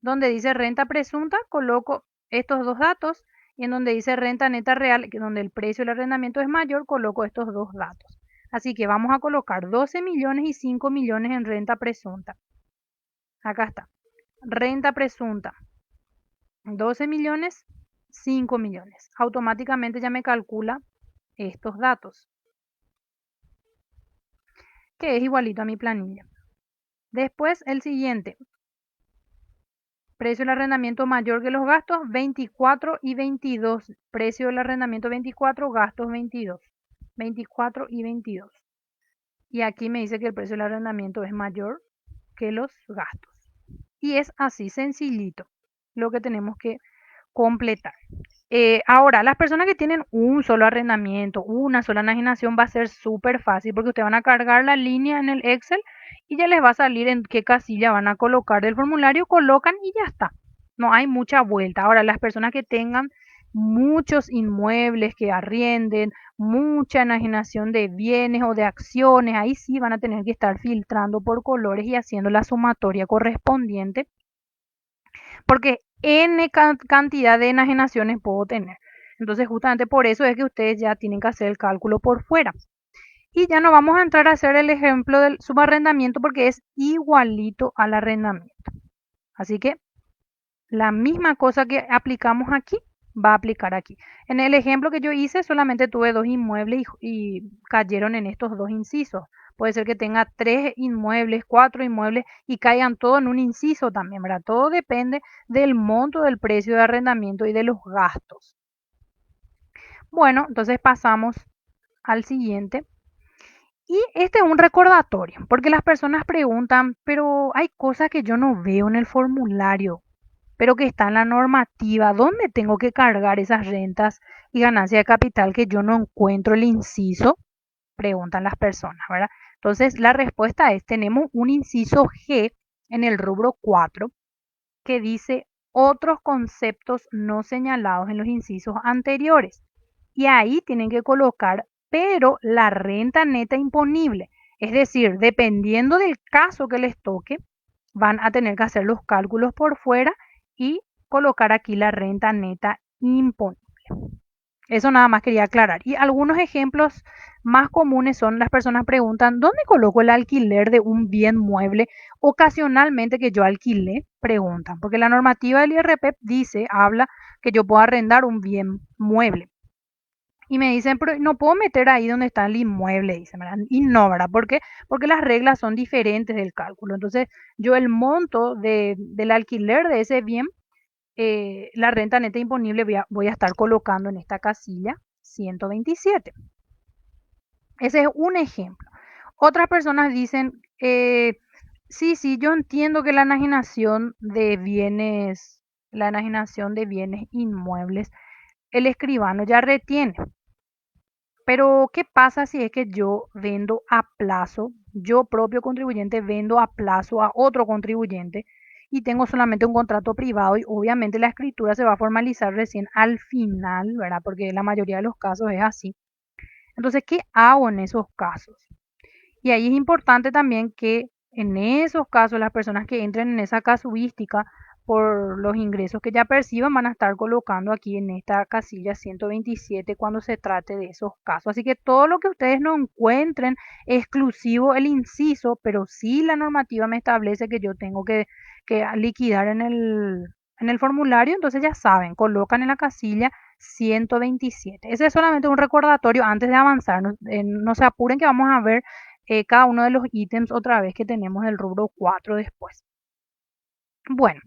donde dice renta presunta, coloco estos dos datos y en donde dice renta neta real, que donde el precio del arrendamiento es mayor, coloco estos dos datos. Así que vamos a colocar 12 millones y 5 millones en renta presunta. Acá está. Renta presunta. 12 millones, 5 millones. Automáticamente ya me calcula estos datos, que es igualito a mi planilla. Después el siguiente. Precio del arrendamiento mayor que los gastos, 24 y 22. Precio del arrendamiento 24, gastos 22. 24 y 22. Y aquí me dice que el precio del arrendamiento es mayor que los gastos. Y es así sencillito lo que tenemos que completar. Ahora, las personas que tienen un solo arrendamiento, una sola enajenación, va a ser súper fácil porque ustedes van a cargar la línea en el Excel y ya les va a salir en qué casilla van a colocar del formulario, colocan y ya está. No hay mucha vuelta. Ahora, las personas que tengan muchos inmuebles que arrienden, mucha enajenación de bienes o de acciones, ahí sí van a tener que estar filtrando por colores y haciendo la sumatoria correspondiente porque N cantidad de enajenaciones puedo tener. Entonces, justamente por eso es que ustedes ya tienen que hacer el cálculo por fuera. Y ya no vamos a entrar a hacer el ejemplo del subarrendamiento porque es igualito al arrendamiento. Así que la misma cosa que aplicamos aquí va a aplicar aquí. En el ejemplo que yo hice solamente tuve dos inmuebles y cayeron en estos dos incisos. Puede ser que tenga 3 inmuebles, 4 inmuebles y caigan todo en un inciso también, ¿verdad? Todo depende del monto del precio de arrendamiento y de los gastos. Bueno, entonces pasamos al siguiente. Y este es un recordatorio, porque las personas preguntan, pero hay cosas que yo no veo en el formulario, pero que está en la normativa. ¿Dónde tengo que cargar esas rentas y ganancia de capital que yo no encuentro el inciso? Preguntan las personas, ¿verdad? Entonces, la respuesta es, tenemos un inciso G en el rubro 4 que dice otros conceptos no señalados en los incisos anteriores. Y ahí tienen que colocar, pero la renta neta imponible. Es decir, dependiendo del caso que les toque, van a tener que hacer los cálculos por fuera y colocar aquí la renta neta imponible. Eso nada más quería aclarar. Y algunos ejemplos más comunes son las personas preguntan, ¿dónde coloco el alquiler de un bien mueble ocasionalmente que yo alquilé? Preguntan, porque la normativa del IRPEP dice, habla que yo puedo arrendar un bien mueble. Y me dicen, pero no puedo meter ahí donde está el inmueble, dicen, ¿verdad? Y no, ¿verdad? ¿Por qué? Porque las reglas son diferentes del cálculo. Entonces, yo el monto del alquiler de ese bien, la renta neta imponible voy a estar colocando en esta casilla 127. Ese es un ejemplo. Otras personas dicen, sí, sí, yo entiendo que la enajenación de bienes inmuebles, el escribano ya retiene. Pero, ¿qué pasa si es que yo vendo a plazo, yo propio contribuyente vendo a plazo a otro contribuyente y tengo solamente un contrato privado y obviamente la escritura se va a formalizar recién al final, ¿verdad? Porque la mayoría de los casos es así. Entonces, ¿qué hago en esos casos? Y ahí es importante también que en esos casos las personas que entren en esa casuística por los ingresos que ya perciban van a estar colocando aquí en esta casilla 127 cuando se trate de esos casos. Así que todo lo que ustedes no encuentren exclusivo el inciso, pero sí la normativa me establece que yo tengo que liquidar en el formulario, entonces ya saben, colocan en la casilla 127. Ese es solamente un recordatorio antes de avanzar. No se apuren que vamos a ver cada uno de los ítems otra vez que tenemos el rubro 4 después. Bueno,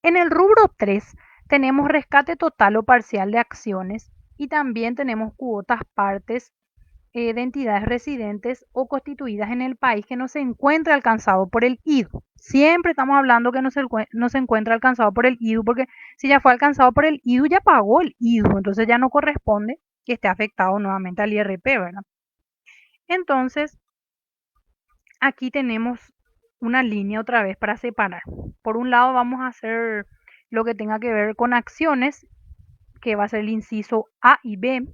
en el rubro 3 tenemos rescate total o parcial de acciones y también tenemos cuotas partes de entidades residentes o constituidas en el país que no se encuentra alcanzado por el IDU. Siempre estamos hablando que no se encuentra alcanzado por el IDU porque si ya fue alcanzado por el IDU ya pagó el IDU, entonces ya no corresponde que esté afectado nuevamente al IRP, ¿verdad? Entonces, aquí tenemos una línea otra vez para separar. Por un lado vamos a hacer lo que tenga que ver con acciones, que va a ser el inciso A y B,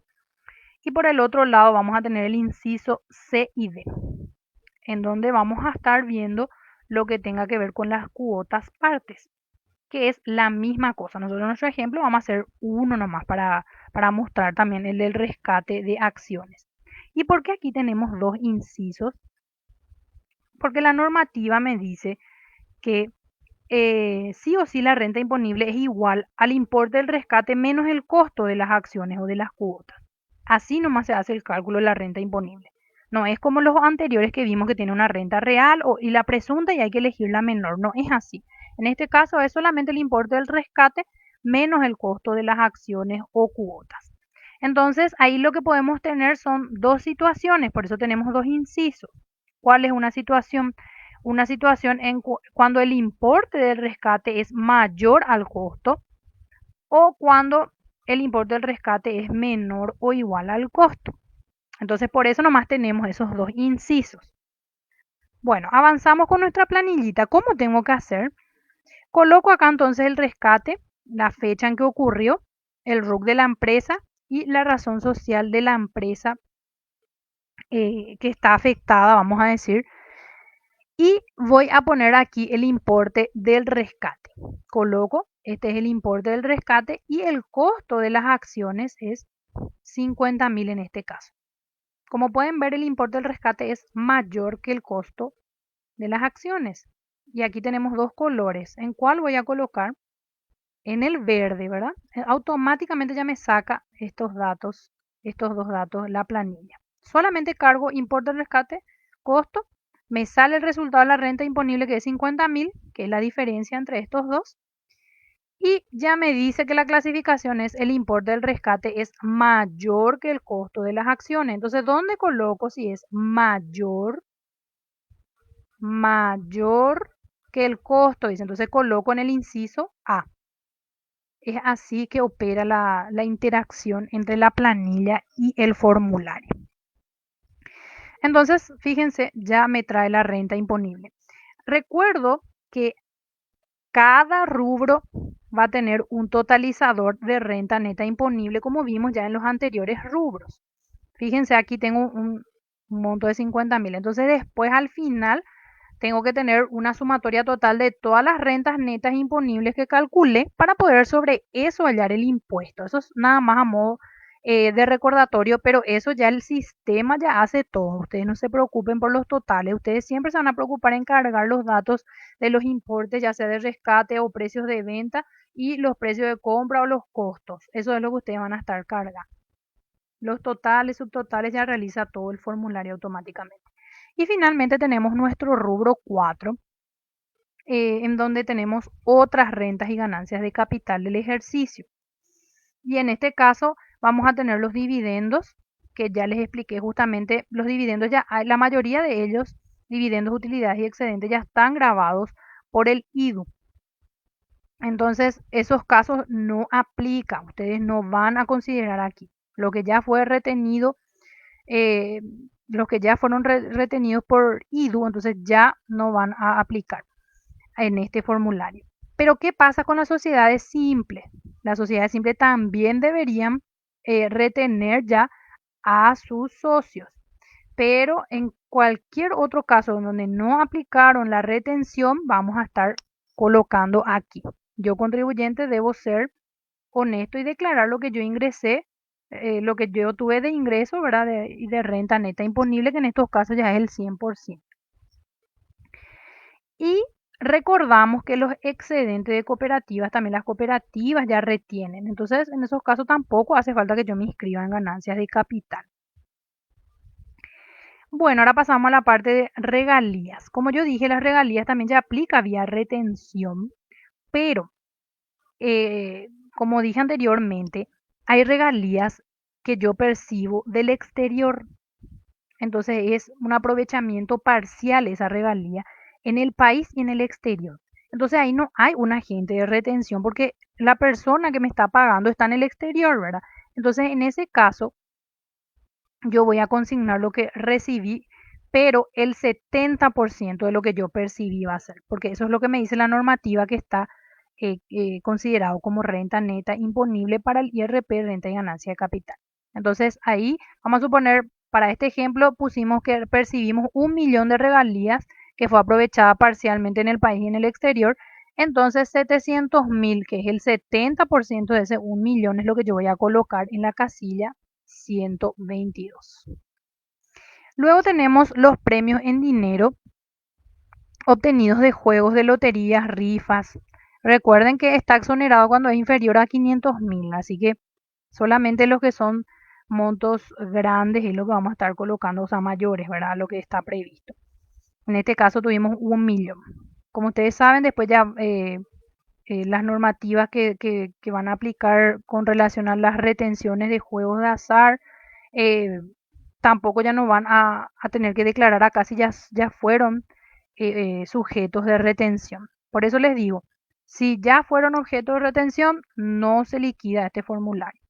y por el otro lado vamos a tener el inciso C y D, en donde vamos a estar viendo lo que tenga que ver con las cuotas partes, que es la misma cosa. Nosotros en nuestro ejemplo vamos a hacer uno nomás para mostrar también el del rescate de acciones. ¿Y por qué aquí tenemos dos incisos? Porque la normativa me dice que sí o sí la renta imponible es igual al importe del rescate menos el costo de las acciones o de las cuotas. Así nomás se hace el cálculo de la renta imponible. No es como los anteriores que vimos que tiene una renta real y la presunta y hay que elegir la menor. No es así. En este caso es solamente el importe del rescate menos el costo de las acciones o cuotas. Entonces ahí lo que podemos tener son dos situaciones, por eso tenemos dos incisos. ¿Cuál es una situación? Una situación cuando el importe del rescate es mayor al costo o cuando el importe del rescate es menor o igual al costo. Entonces, por eso nomás tenemos esos dos incisos. Bueno, avanzamos con nuestra planillita. ¿Cómo tengo que hacer? Coloco acá entonces el rescate, la fecha en que ocurrió, el RUC de la empresa y la razón social de la empresa que está afectada, vamos a decir, y voy a poner aquí el importe del rescate. Coloco, este es el importe del rescate y el costo de las acciones es 50.000 en este caso. Como pueden ver, el importe del rescate es mayor que el costo de las acciones. Y aquí tenemos dos colores. ¿En cuál voy a colocar? En el verde, ¿verdad? Automáticamente ya me saca estos dos datos, la planilla. Solamente cargo importe del rescate, costo, me sale el resultado de la renta imponible que es 50.000, que es la diferencia entre estos dos, y ya me dice que la clasificación es el importe del rescate es mayor que el costo de las acciones. Entonces, ¿dónde coloco si es mayor que el costo? Dice, entonces coloco en el inciso A. Es así que opera la interacción entre la planilla y el formulario. Entonces, fíjense, ya me trae la renta imponible. Recuerdo que cada rubro va a tener un totalizador de renta neta imponible, como vimos ya en los anteriores rubros. Fíjense, aquí tengo un monto de 50.000. Entonces, después al final tengo que tener una sumatoria total de todas las rentas netas imponibles que calculé para poder sobre eso hallar el impuesto. Eso es nada más a modo de recordatorio, pero eso ya el sistema ya hace todo. Ustedes no se preocupen por los totales, ustedes siempre se van a preocupar en cargar los datos de los importes, ya sea de rescate o precios de venta y los precios de compra o los costos. Eso es lo que ustedes van a estar cargando. Los totales, subtotales ya realiza todo el formulario automáticamente. Y finalmente tenemos nuestro rubro 4, en donde tenemos otras rentas y ganancias de capital del ejercicio. Y en este caso vamos a tener los dividendos, que ya les expliqué justamente, los dividendos ya hay, la mayoría de ellos, dividendos, utilidades y excedentes ya están grabados por el IDU. Entonces, esos casos no aplican, ustedes no van a considerar aquí. Lo que ya fue retenido, eh, los que ya fueron retenidos por IDU, entonces ya no van a aplicar en este formulario. Pero ¿qué pasa con las sociedades simples? Las sociedades simples también deberían retener ya a sus socios, pero en cualquier otro caso donde no aplicaron la retención, vamos a estar colocando aquí. Yo contribuyente debo ser honesto y declarar lo que yo ingresé, lo que yo tuve de ingreso, ¿verdad? Y de renta neta imponible, que en estos casos ya es el 100%. Y recordamos que los excedentes de cooperativas, también las cooperativas ya retienen. Entonces, en esos casos tampoco hace falta que yo me inscriba en ganancias de capital. Bueno, ahora pasamos a la parte de regalías. Como yo dije, las regalías también ya aplica vía retención, pero como dije anteriormente, hay regalías que yo percibo del exterior. Entonces es un aprovechamiento parcial esa regalía en el país y en el exterior. Entonces ahí no hay un agente de retención porque la persona que me está pagando está en el exterior, ¿verdad? Entonces en ese caso yo voy a consignar lo que recibí, pero el 70% de lo que yo percibí va a ser, porque eso es lo que me dice la normativa que está considerado como renta neta imponible para el IRP, renta y ganancia de capital. Entonces ahí vamos a suponer, para este ejemplo, pusimos que percibimos 1.000.000 de regalías que fue aprovechada parcialmente en el país y en el exterior. Entonces 700.000, que es el 70% de ese 1.000.000, es lo que yo voy a colocar en la casilla 122. Luego tenemos los premios en dinero obtenidos de juegos de loterías, rifas. Recuerden que está exonerado cuando es inferior a 500.000, así que solamente los que son montos grandes es lo que vamos a estar colocando, o sea, mayores, ¿verdad? Lo que está previsto. En este caso tuvimos 1 millón. Como ustedes saben, después ya las normativas que van a aplicar con relación a las retenciones de juegos de azar, eh, tampoco ya no van a tener que declarar acá si ya fueron sujetos de retención. Por eso les digo, si ya fueron objeto de retención, no se liquida este formulario.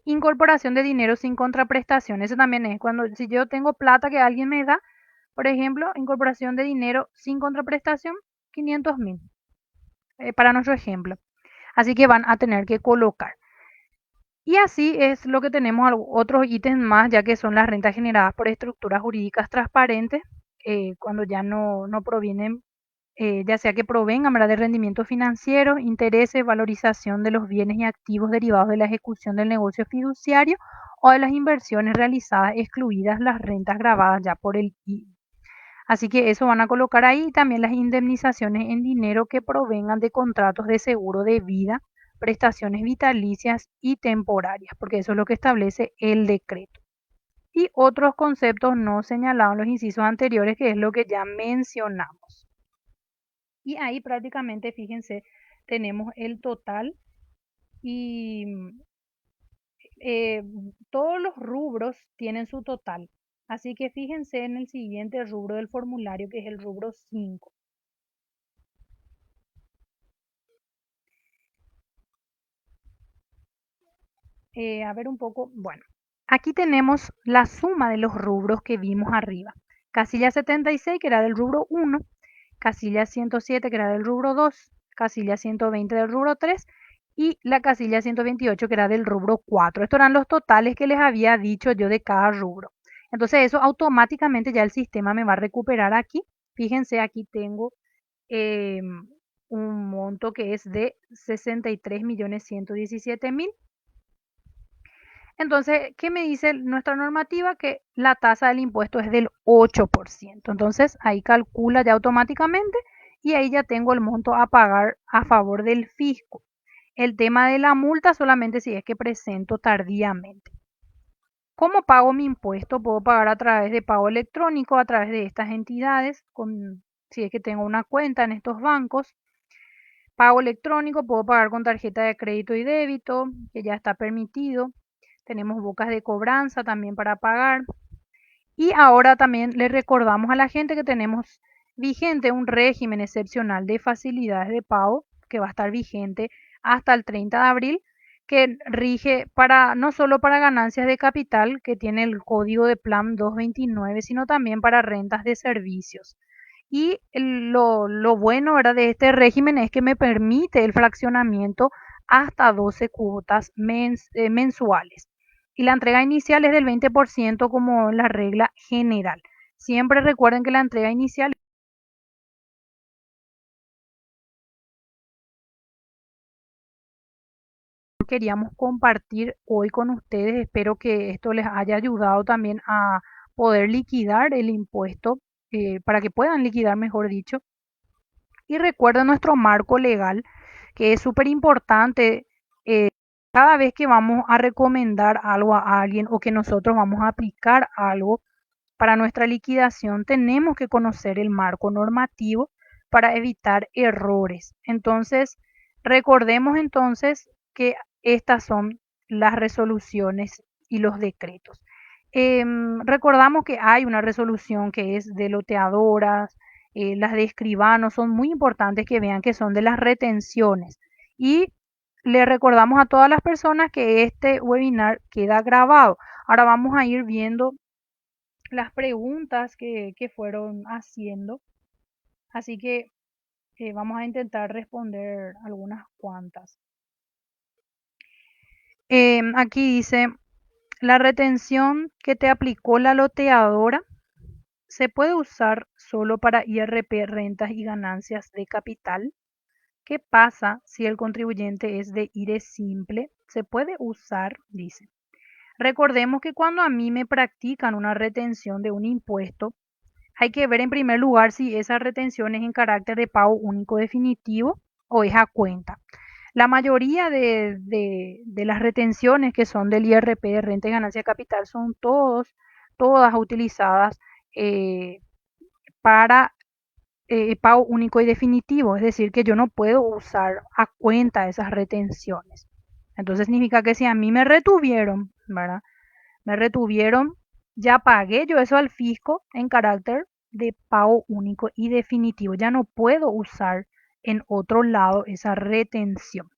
Incorporación de dinero sin contraprestación. Eso también es cuando, si yo tengo plata que alguien me da, por ejemplo, incorporación de dinero sin contraprestación, 500.000, para nuestro ejemplo. Así que van a tener que colocar. Y así es lo que tenemos otros ítems más, ya que son las rentas generadas por estructuras jurídicas transparentes, cuando ya no provienen, ya sea que provengan, ¿verdad?, de rendimientos financieros, intereses, valorización de los bienes y activos derivados de la ejecución del negocio fiduciario o de las inversiones realizadas, excluidas las rentas grabadas ya por el IVA. Así que eso van a colocar ahí, también las indemnizaciones en dinero que provengan de contratos de seguro de vida, prestaciones vitalicias y temporarias, porque eso es lo que establece el decreto. Y otros conceptos no señalados en los incisos anteriores, que es lo que ya mencionamos. Y ahí prácticamente, fíjense, tenemos el total y eh, todos los rubros tienen su total. Así que fíjense en el siguiente rubro del formulario, que es el rubro 5. A ver un poco, bueno, aquí tenemos la suma de los rubros que vimos arriba. Casilla 76, que era del rubro 1, casilla 107, que era del rubro 2, casilla 120 del rubro 3 y la casilla 128, que era del rubro 4. Estos eran los totales que les había dicho yo de cada rubro. Entonces eso automáticamente ya el sistema me va a recuperar aquí. Fíjense, aquí tengo eh, un monto que es de 63.117.000. Entonces, ¿qué me dice nuestra normativa? Que la tasa del impuesto es del 8%. Entonces, ahí calcula ya automáticamente y ahí ya tengo el monto a pagar a favor del fisco. El tema de la multa solamente si es que presento tardíamente. ¿Cómo pago mi impuesto? Puedo pagar a través de pago electrónico, a través de estas entidades, si es que tengo una cuenta en estos bancos. Pago electrónico, puedo pagar con tarjeta de crédito y débito, que ya está permitido. Tenemos bocas de cobranza también para pagar. Y ahora también le recordamos a la gente que tenemos vigente un régimen excepcional de facilidades de pago que va a estar vigente hasta el 30 de abril, que rige para no solo para ganancias de capital, que tiene el código de plan 229, sino también para rentas de servicios. Y lo bueno, ¿verdad?, de este régimen es que me permite el fraccionamiento hasta 12 cuotas mensuales. Y la entrega inicial es del 20% como la regla general. Siempre recuerden que la entrega inicial queríamos compartir hoy con ustedes. Espero que esto les haya ayudado también a poder liquidar el impuesto, para que puedan liquidar, mejor dicho. Y recuerden nuestro marco legal, que es súper importante. Cada vez que vamos a recomendar algo a alguien o que nosotros vamos a aplicar algo para nuestra liquidación, tenemos que conocer el marco normativo para evitar errores. Entonces, recordemos entonces que estas son las resoluciones y los decretos. Recordamos que hay una resolución que es de loteadoras, las de escribanos, son muy importantes que vean que son de las retenciones. Y le recordamos a todas las personas que este webinar queda grabado. Ahora vamos a ir viendo las preguntas que fueron haciendo. Así que vamos a intentar responder algunas cuantas. Aquí dice, la retención que te aplicó la loteadora se puede usar solo para IRP, rentas y ganancias de capital. ¿Qué pasa si el contribuyente es de IRE simple? Se puede usar, dice. Recordemos que cuando a mí me practican una retención de un impuesto, hay que ver en primer lugar si esa retención es en carácter de pago único definitivo o es a cuenta. La mayoría de las retenciones que son del IRP, de renta y ganancia de capital, son todas utilizadas eh, para pago único y definitivo, es decir, que yo no puedo usar a cuenta esas retenciones. Entonces significa que si a mí me retuvieron, ¿verdad? Me retuvieron, ya pagué yo eso al fisco en carácter de pago único y definitivo. Ya no puedo usar en otro lado esa retención.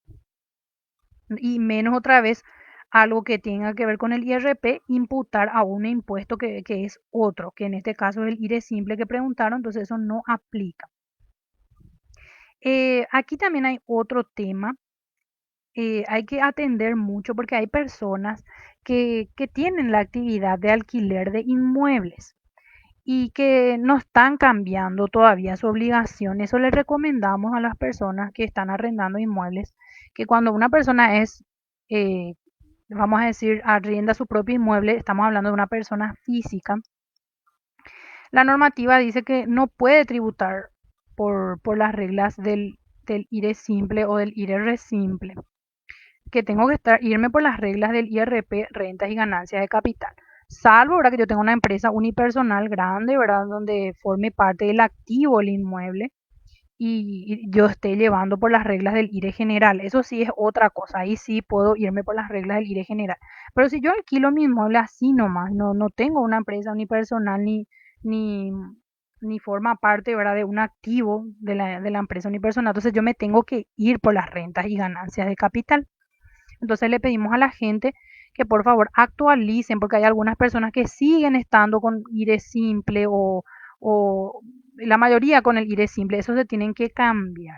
Y menos otra vez algo que tenga que ver con el IRP, imputar a un impuesto que es otro, que en este caso es el IRE simple que preguntaron, entonces eso no aplica. Aquí también hay otro tema, hay que atender mucho porque hay personas que tienen la actividad de alquiler de inmuebles y que no están cambiando todavía su obligación. Eso le recomendamos a las personas que están arrendando inmuebles, que cuando una persona es, eh, vamos a decir, arrienda su propio inmueble, estamos hablando de una persona física, la normativa dice que no puede tributar por las reglas del IRE simple o del IRR simple, que tengo que irme por las reglas del IRP, rentas y ganancias de capital. Salvo, ¿verdad? Que yo tenga una empresa unipersonal grande, ¿verdad? Donde forme parte del activo el inmueble y yo esté llevando por las reglas del IRE general. Eso sí es otra cosa. Ahí sí puedo irme por las reglas del IRE general. Pero si yo alquilo mi inmueble así nomás, no tengo una empresa unipersonal ni, ni forma parte, ¿verdad? De un activo de la empresa unipersonal, entonces yo me tengo que ir por las rentas y ganancias de capital. Entonces le pedimos a la gente que por favor actualicen, porque hay algunas personas que siguen estando con IRE simple o la mayoría con el IRE simple. Eso se tienen que cambiar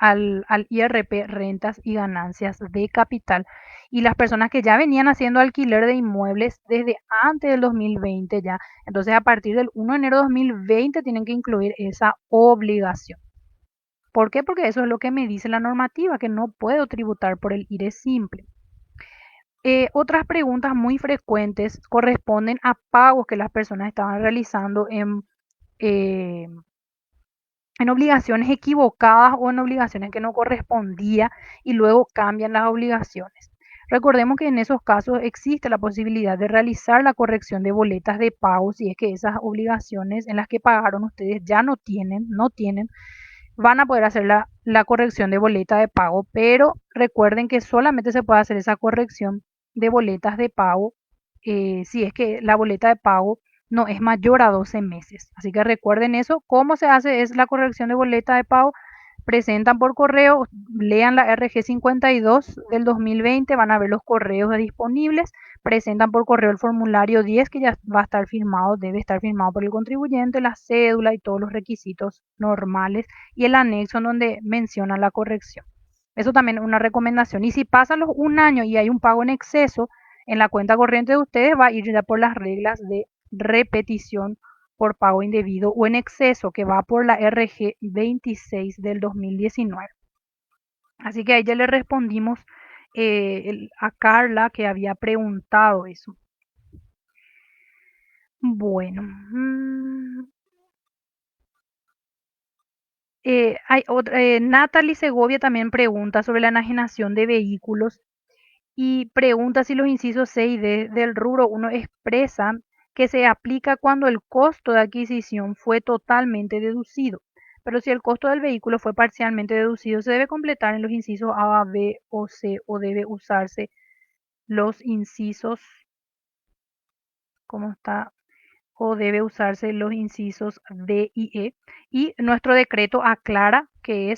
al IRP, rentas y ganancias de capital. Y las personas que ya venían haciendo alquiler de inmuebles desde antes del 2020 ya, entonces a partir del 1 de enero de 2020 tienen que incluir esa obligación. ¿Por qué? Porque eso es lo que me dice la normativa, que no puedo tributar por el IRE simple. Otras preguntas muy frecuentes corresponden a pagos que las personas estaban realizando eh, en obligaciones equivocadas o en obligaciones que no correspondía y luego cambian las obligaciones. Recordemos que en esos casos existe la posibilidad de realizar la corrección de boletas de pago si es que esas obligaciones en las que pagaron ustedes ya no tienen, van a poder hacer la corrección de boleta de pago, pero recuerden que solamente se puede hacer esa corrección de boletas de pago si es que la boleta de pago no es mayor a 12 meses. Así que recuerden eso. ¿Cómo se hace? Es la corrección de boleta de pago. Presentan por correo, lean la RG 52 del 2020, van a ver los correos disponibles, presentan por correo el formulario 10 que ya va a estar firmado, debe estar firmado por el contribuyente, la cédula y todos los requisitos normales y el anexo en donde menciona la corrección. Eso también es una recomendación. Y si pasan los un año y hay un pago en exceso en la cuenta corriente de ustedes, va a ir ya por las reglas de repetición por pago indebido o en exceso, que va por la RG 26 del 2019. Así que a ella le respondimos a Carla que había preguntado eso. Bueno, Natalie Segovia también pregunta sobre la enajenación de vehículos y pregunta si los incisos C y D del rubro 1 expresan que se aplica cuando el costo de adquisición fue totalmente deducido. Pero si el costo del vehículo fue parcialmente deducido, se debe completar en los incisos A, B o C o debe usarse los incisos, ¿cómo está? O debe usarse los incisos D y E. Y nuestro decreto aclara que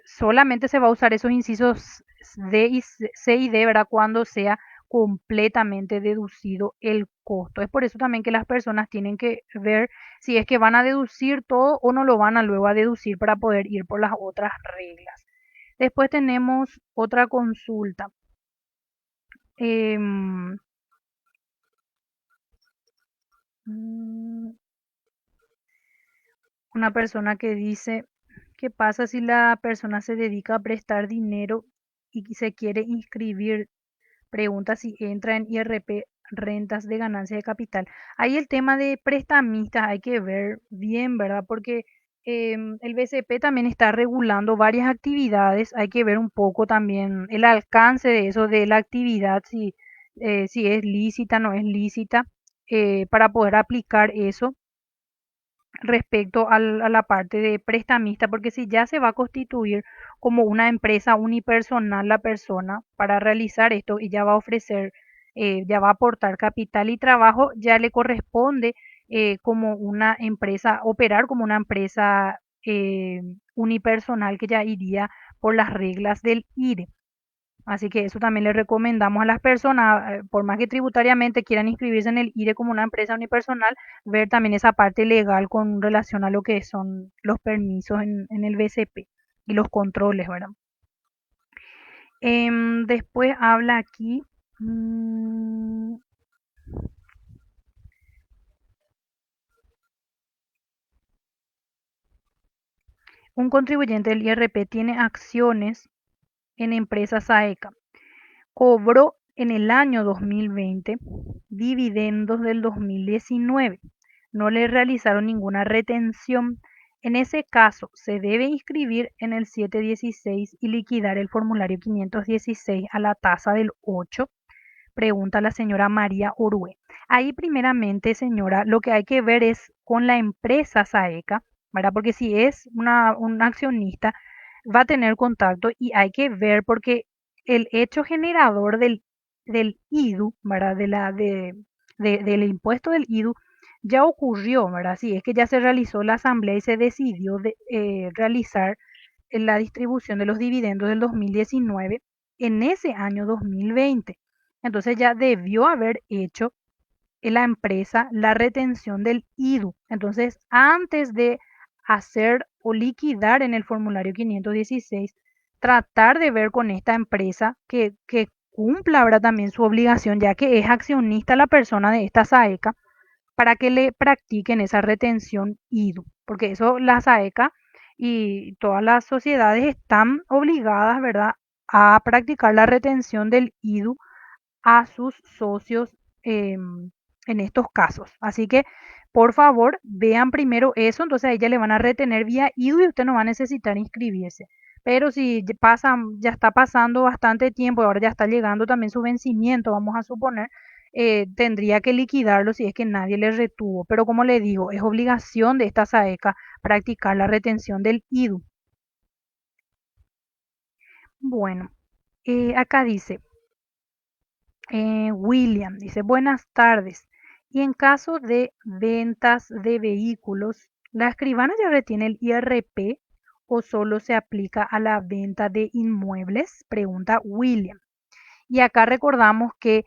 solamente se va a usar esos incisos D y C y D, ¿verdad? Cuando sea completamente deducido el costo. Es por eso también que las personas tienen que ver si es que van a deducir todo o no lo van a luego a deducir para poder ir por las otras reglas. Después tenemos otra consulta. Em, mm, una persona que dice, ¿qué pasa si la persona se dedica a prestar dinero y se quiere inscribir, pregunta si entra en IRP rentas de ganancia de capital. Ahí el tema de prestamistas hay que ver bien, ¿verdad? Porque el BCP también está regulando varias actividades. Hay que ver un poco también el alcance de eso, de la actividad, si es lícita, no es lícita, para poder aplicar eso respecto a la parte de prestamista, porque si ya se va a constituir como una empresa unipersonal la persona para realizar esto y ya va a ofrecer, ya va a aportar capital y trabajo, ya le corresponde como una empresa, operar como una empresa unipersonal que ya iría por las reglas del IRE. Así que eso también le recomendamos a las personas, por más que tributariamente quieran inscribirse en el IRE como una empresa unipersonal, ver también esa parte legal con relación a lo que son los permisos en el BCP y los controles, ¿verdad? Después habla aquí, mm, un contribuyente del IRP tiene acciones en empresas AECA. Cobró en el año 2020 dividendos del 2019. No le realizaron ninguna retención. En ese caso, se debe inscribir en el 716 y liquidar el formulario 516 a la tasa del 8. Pregunta la señora María Orue. Ahí primeramente, señora, lo que hay que ver es con la empresa SAECA, ¿verdad? Porque si es un accionista, va a tener contacto y hay que ver porque el hecho generador del IDU, ¿verdad? Del impuesto del IDU ya ocurrió, ¿verdad? Si es que ya se realizó la asamblea y se decidió realizar la distribución de los dividendos del 2019 en ese año 2020. Entonces ya debió haber hecho en la empresa la retención del IDU. Entonces, antes de hacer o liquidar en el formulario 516, tratar de ver con esta empresa que cumpla ahora también su obligación, ya que es accionista la persona de esta SAECA, para que le practiquen esa retención IDU, porque eso la SAECA y todas las sociedades están obligadas, ¿verdad?, a practicar la retención del IDU a sus socios en estos casos. Así que, por favor, vean primero eso, entonces a ella le van a retener vía IDU y usted no va a necesitar inscribirse. Pero si ya está pasando bastante tiempo, ahora ya está llegando también su vencimiento, vamos a suponer, tendría que liquidarlo si es que nadie le retuvo. Pero como le digo, es obligación de esta SAECA practicar la retención del IDU. Bueno, acá dice, William dice, buenas tardes. Y en caso de ventas de vehículos, ¿la escribana ya retiene el IRP o solo se aplica a la venta de inmuebles? Pregunta William. Y acá recordamos que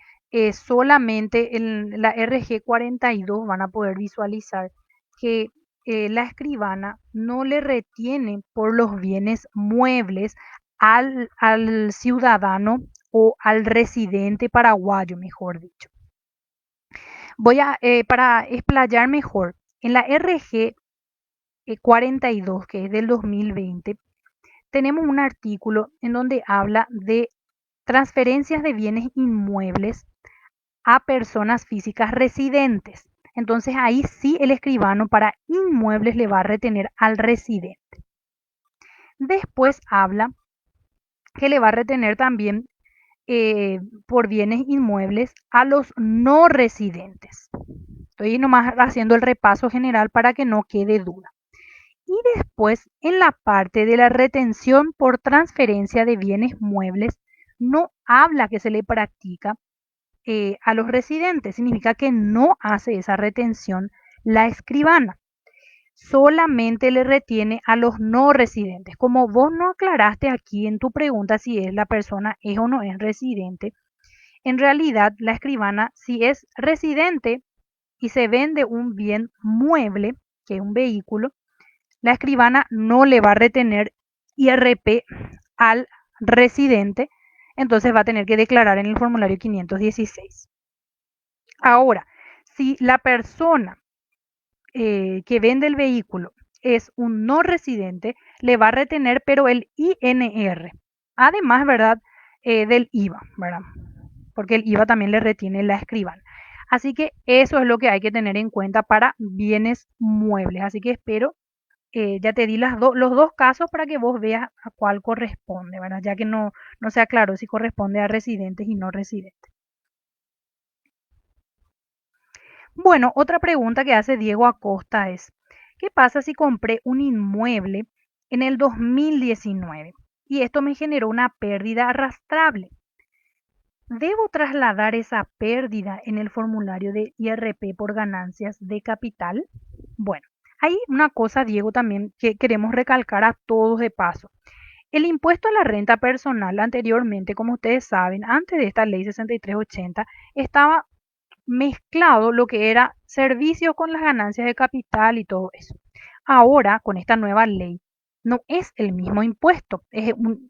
solamente en la RG 42 van a poder visualizar que la escribana no le retiene por los bienes muebles al ciudadano o al residente paraguayo, mejor dicho. Para explayar mejor, en la RG 42, que es del 2020, tenemos un artículo en donde habla de transferencias de bienes inmuebles a personas físicas residentes. Entonces ahí sí el escribano para inmuebles le va a retener al residente. Después habla que le va a retener también por bienes inmuebles a los no residentes. Estoy nomás haciendo el repaso general para que no quede duda. Y después, en la parte de la retención por transferencia de bienes muebles, no habla que se le practica a los residentes, significa que no hace esa retención la escribana, solamente le retiene a los no residentes. Como vos no aclaraste aquí en tu pregunta si es la persona es o no es residente, en realidad la escribana si es residente y se vende un bien mueble, que es un vehículo, la escribana no le va a retener IRP al residente, entonces va a tener que declarar en el formulario 516. Ahora, si la persona que vende el vehículo es un no residente, le va a retener, pero el INR. Además, ¿verdad? del IVA, ¿verdad? Porque el IVA también le retiene la escribana. Así que eso es lo que hay que tener en cuenta para bienes muebles. Así que espero, ya te di los dos casos para que vos veas a cuál corresponde, ¿verdad? Ya que no sea claro si corresponde a residentes y no residentes. Bueno, otra pregunta que hace Diego Acosta es, ¿qué pasa si compré un inmueble en el 2019 y esto me generó una pérdida arrastrable? ¿Debo trasladar esa pérdida en el formulario de IRP por ganancias de capital? Bueno, hay una cosa, Diego, también que queremos recalcar a todos de paso. El impuesto a la renta personal anteriormente, como ustedes saben, antes de esta ley 6380, estaba mezclado lo que era servicios con las ganancias de capital y todo eso. Ahora, con esta nueva ley, no es el mismo impuesto.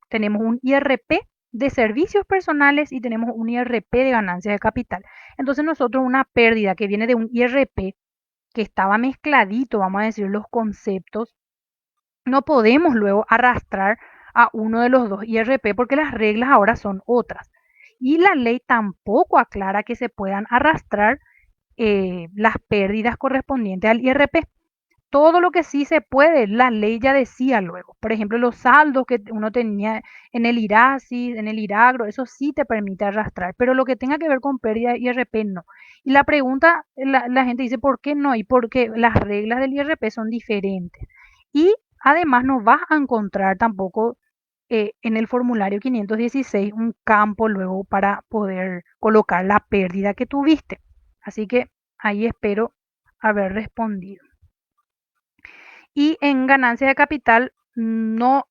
Tenemos un IRP de servicios personales y tenemos un IRP de ganancias de capital. Entonces nosotros una pérdida que viene de un IRP que estaba mezcladito, vamos a decir, los conceptos, no podemos luego arrastrar a uno de los dos IRP porque las reglas ahora son otras. Y la ley tampoco aclara que se puedan arrastrar las pérdidas correspondientes al IRP. Todo lo que sí se puede, la ley ya decía luego. Por ejemplo, los saldos que uno tenía en el IRASI, en el IRAGRO, eso sí te permite arrastrar, pero lo que tenga que ver con pérdida de IRP no. Y la pregunta, la gente dice, ¿por qué no? Y porque las reglas del IRP son diferentes. Y además no vas a encontrar tampoco en el formulario 516 un campo luego para poder colocar la pérdida que tuviste. Así que ahí espero haber respondido. Y en ganancia de capital no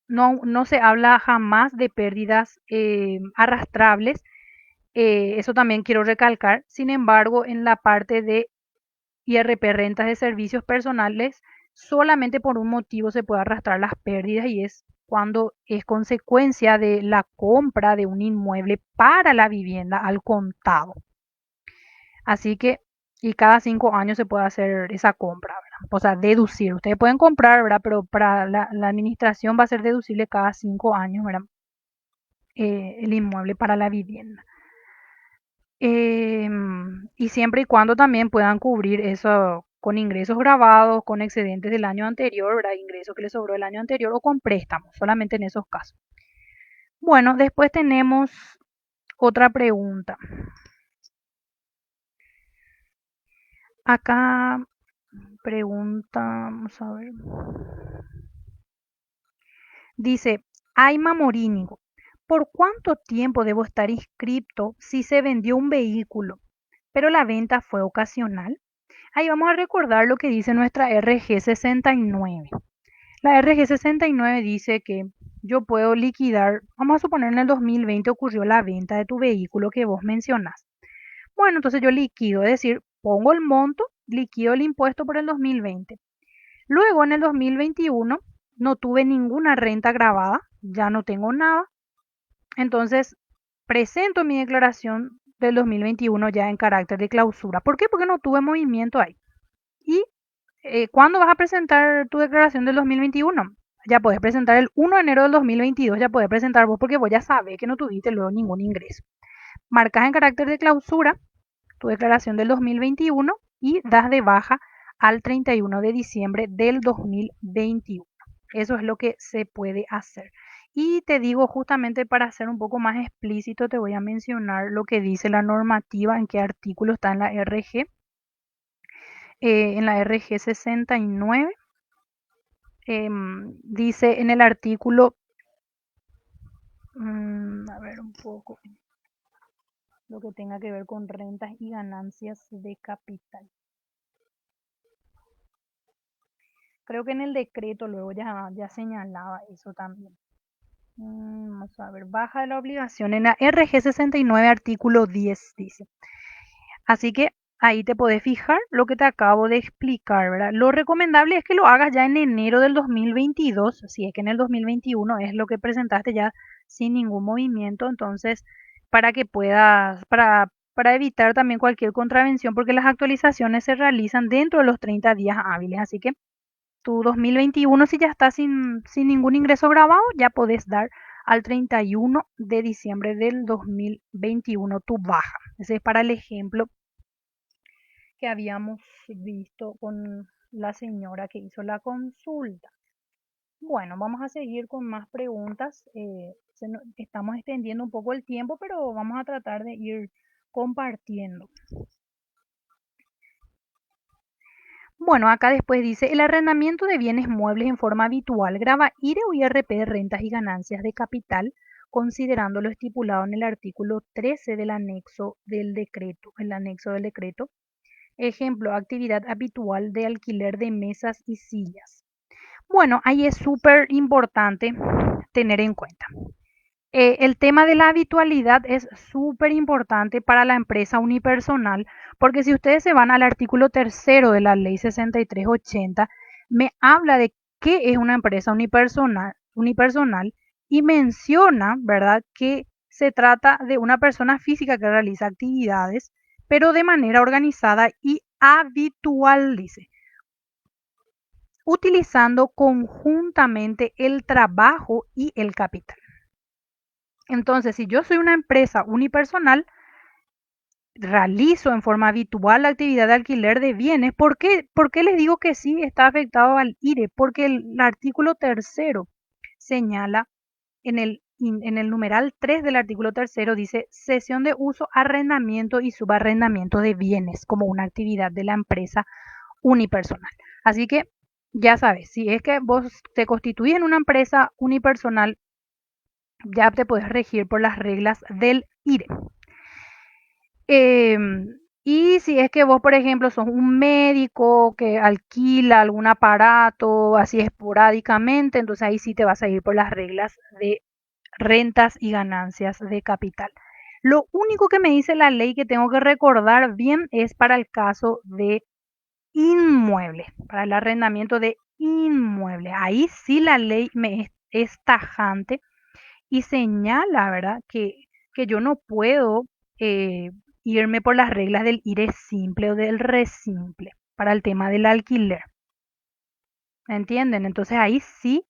se habla jamás de pérdidas arrastrables. Eso también quiero recalcar. Sin embargo, en la parte de IRP, rentas de servicios personales, solamente por un motivo se puede arrastrar las pérdidas y es cuando es consecuencia de la compra de un inmueble para la vivienda al contado. Así que, y cada 5 años se puede hacer esa compra, ¿verdad? O sea, deducir. Ustedes pueden comprar, ¿verdad? Pero para la administración va a ser deducible cada 5 años, ¿verdad? El inmueble para la vivienda. Y siempre y cuando también puedan cubrir eso con ingresos grabados, con excedentes del año anterior, ¿verdad? Ingresos que les sobró el año anterior o con préstamos, solamente en esos casos. Bueno, después tenemos otra pregunta. Acá pregunta, vamos a ver. Dice, Aima Morínigo, ¿por cuánto tiempo debo estar inscripto si se vendió un vehículo, pero la venta fue ocasional? Ahí vamos a recordar lo que dice nuestra RG 69. La RG 69 dice que yo puedo liquidar, vamos a suponer en el 2020 ocurrió la venta de tu vehículo que vos mencionás. Bueno, entonces yo liquido, es decir, pongo el monto, liquido el impuesto por el 2020. Luego en el 2021 no tuve ninguna renta grabada, ya no tengo nada. Entonces presento mi declaración del 2021 ya en carácter de clausura. ¿Por qué? Porque no tuve movimiento ahí. ¿Y cuándo vas a presentar tu declaración del 2021? Ya puedes presentar el 1 de enero del 2022, ya puedes presentar vos porque vos ya sabés que no tuviste luego ningún ingreso. Marcas en carácter de clausura tu declaración del 2021 y das de baja al 31 de diciembre del 2021. Eso es lo que se puede hacer. Y te digo, justamente para ser un poco más explícito, te voy a mencionar lo que dice la normativa, en qué artículo está en la RG. En la RG 69 dice en el artículo, a ver un poco, lo que tenga que ver con rentas y ganancias de capital. Creo que en el decreto luego ya señalaba eso también. Vamos a ver, baja de la obligación en la RG 69, artículo 10 dice. Así que ahí te podés fijar lo que te acabo de explicar, ¿verdad? Lo recomendable es que lo hagas ya en enero del 2022, si es que en el 2021 es lo que presentaste ya sin ningún movimiento, entonces para que puedas, para evitar también cualquier contravención, porque las actualizaciones se realizan dentro de los 30 días hábiles, así que tu 2021, si ya está sin ningún ingreso grabado, ya podés dar al 31 de diciembre del 2021 tu baja. Ese es para el ejemplo que habíamos visto con la señora que hizo la consulta. Bueno, vamos a seguir con más preguntas. Estamos extendiendo un poco el tiempo, pero vamos a tratar de ir compartiendo. Bueno, acá después dice, el arrendamiento de bienes muebles en forma habitual grava IRE o IRP de rentas y ganancias de capital, considerando lo estipulado en el artículo 13 del anexo del decreto, el anexo del decreto. Ejemplo, actividad habitual de alquiler de mesas y sillas. Bueno, ahí es súper importante tener en cuenta. El tema de la habitualidad es súper importante para la empresa unipersonal, porque si ustedes se van al artículo tercero de la ley 6380, me habla de qué es una empresa unipersonal y menciona, ¿verdad?, que se trata de una persona física que realiza actividades, pero de manera organizada y habitual, dice, utilizando conjuntamente el trabajo y el capital. Entonces, si yo soy una empresa unipersonal, realizo en forma habitual la actividad de alquiler de bienes. ¿Por qué les digo que sí está afectado al IRE? Porque el artículo tercero señala en el numeral 3 del artículo tercero dice cesión de uso, arrendamiento y subarrendamiento de bienes como una actividad de la empresa unipersonal. Así que ya sabes, si es que vos te constituís en una empresa unipersonal, ya te puedes regir por las reglas del IRE. Y si es que vos, por ejemplo, sos un médico que alquila algún aparato así esporádicamente, entonces ahí sí te vas a ir por las reglas de rentas y ganancias de capital. Lo único que me dice la ley que tengo que recordar bien es para el caso de inmuebles, para el arrendamiento de inmuebles. Ahí sí la ley es tajante y señala, ¿verdad?, que yo no puedo eh, irme por las reglas del IRE simple o del RE simple para el tema del alquiler. ¿Entienden? Entonces ahí sí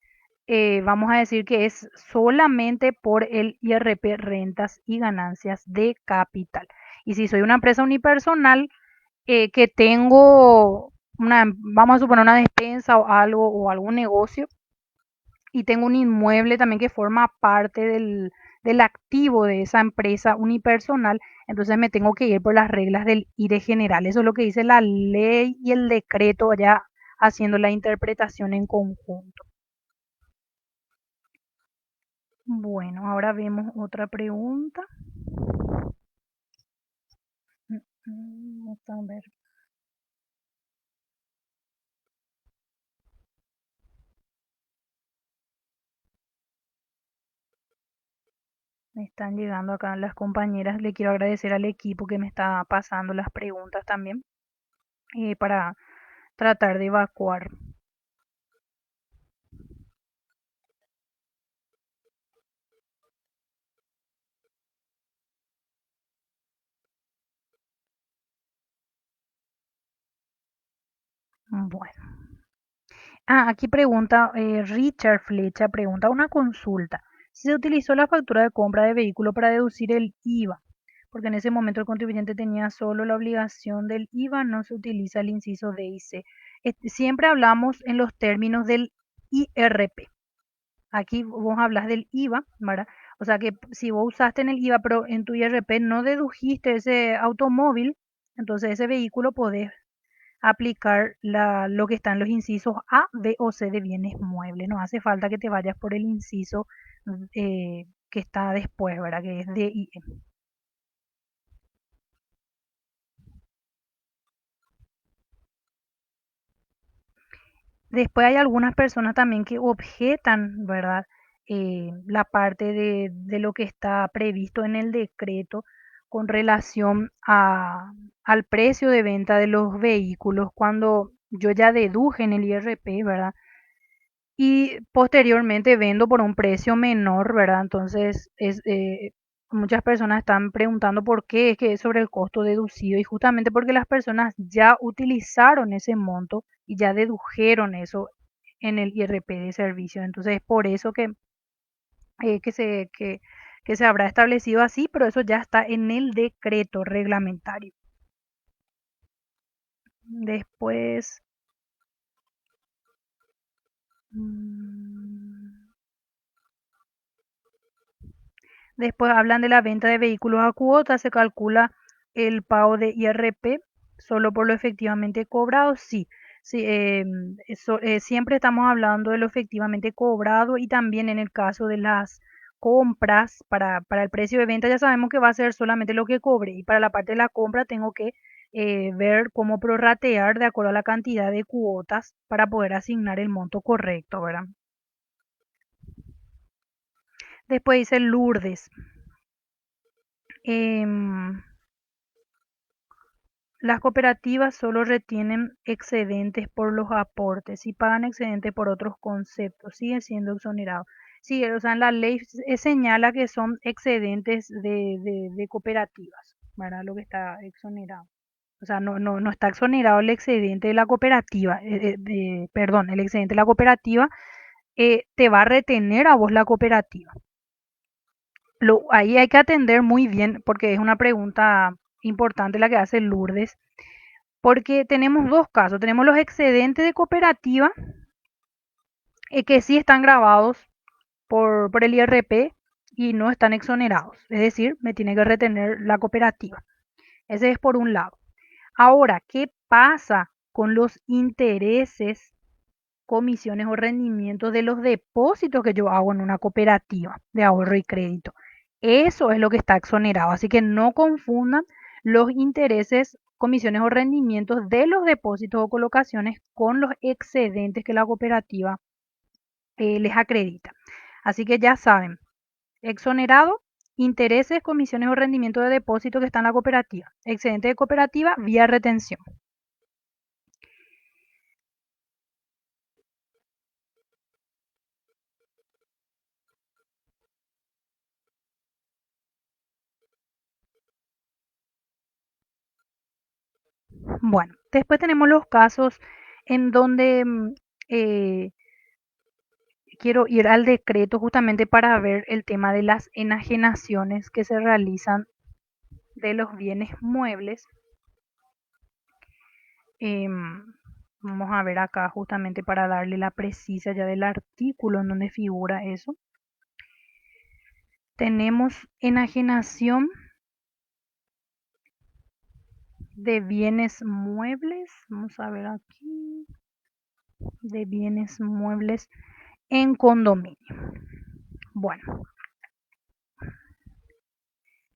vamos a decir que es solamente por el IRP, rentas y ganancias de capital. Y si soy una empresa unipersonal que tengo vamos a suponer una despensa o algo o algún negocio, y tengo un inmueble también que forma parte del activo de esa empresa unipersonal, entonces me tengo que ir por las reglas del IRE general. Eso es lo que dice la ley y el decreto, ya haciendo la interpretación en conjunto. Bueno, ahora vemos otra pregunta. Vamos a ver. Me están llegando acá las compañeras. Le quiero agradecer al equipo que me está pasando las preguntas también para tratar de evacuar. Bueno. Aquí pregunta Richard Flecha, pregunta una consulta. Si se utilizó la factura de compra de vehículo para deducir el IVA, porque en ese momento el contribuyente tenía solo la obligación del IVA, no se utiliza el inciso D y C. Siempre hablamos en los términos del IRP. Aquí vos hablas del IVA, ¿verdad? O sea que si vos usaste en el IVA, pero en tu IRP no dedujiste ese automóvil, entonces ese vehículo podés aplicar lo que está en los incisos A, B o C de bienes muebles. No hace falta que te vayas por el inciso que está después, ¿verdad? Que es D y E. Después hay algunas personas también que objetan, ¿verdad? La parte de lo que está previsto en el decreto con relación al precio de venta de los vehículos cuando yo ya deduje en el IRP, ¿verdad? Y posteriormente vendo por un precio menor, ¿verdad? Entonces, muchas personas están preguntando por qué es que es sobre el costo deducido y justamente porque las personas ya utilizaron ese monto y ya dedujeron eso en el IRP de servicio. Entonces, es por eso que eh, que se, que, que se habrá establecido así, pero eso ya está en el decreto reglamentario. Después, mm, después hablan de la venta de vehículos a cuota, se calcula el pago de IRP solo por lo efectivamente cobrado, sí. Sí, siempre estamos hablando de lo efectivamente cobrado y también en el caso de las compras, para el precio de venta ya sabemos que va a ser solamente lo que cobre y para la parte de la compra tengo que ver cómo prorratear de acuerdo a la cantidad de cuotas para poder asignar el monto correcto, ¿verdad? Después dice Lourdes. em, Las cooperativas solo retienen excedentes por los aportes y pagan excedentes por otros conceptos, siguen siendo exonerados. Sí, o sea, en la ley señala que son excedentes de cooperativas, ¿verdad? Lo que está exonerado. O sea, no está exonerado el excedente de la cooperativa, perdón, el excedente de la cooperativa te va a retener a vos la cooperativa. Ahí hay que atender muy bien porque es una pregunta importante la que hace Lourdes. Porque tenemos dos casos. Tenemos los excedentes de cooperativa que sí están grabados por el IRP y no están exonerados. Es decir, me tiene que retener la cooperativa. Ese es por un lado. Ahora, ¿qué pasa con los intereses, comisiones o rendimientos de los depósitos que yo hago en una cooperativa de ahorro y crédito? Eso es lo que está exonerado. Así que no confundan los intereses, comisiones o rendimientos de los depósitos o colocaciones con los excedentes que la cooperativa les acredita. Así que ya saben, exonerado, intereses, comisiones o rendimientos de depósito que está en la cooperativa. Excedente de cooperativa vía retención. Bueno, después tenemos los casos en donde eh, quiero ir al decreto justamente para ver el tema de las enajenaciones que se realizan de los bienes muebles. Vamos a ver acá justamente para darle la precisa ya del artículo en donde figura eso. Tenemos enajenación de bienes muebles. Vamos a ver aquí. De bienes muebles en condominio. Bueno,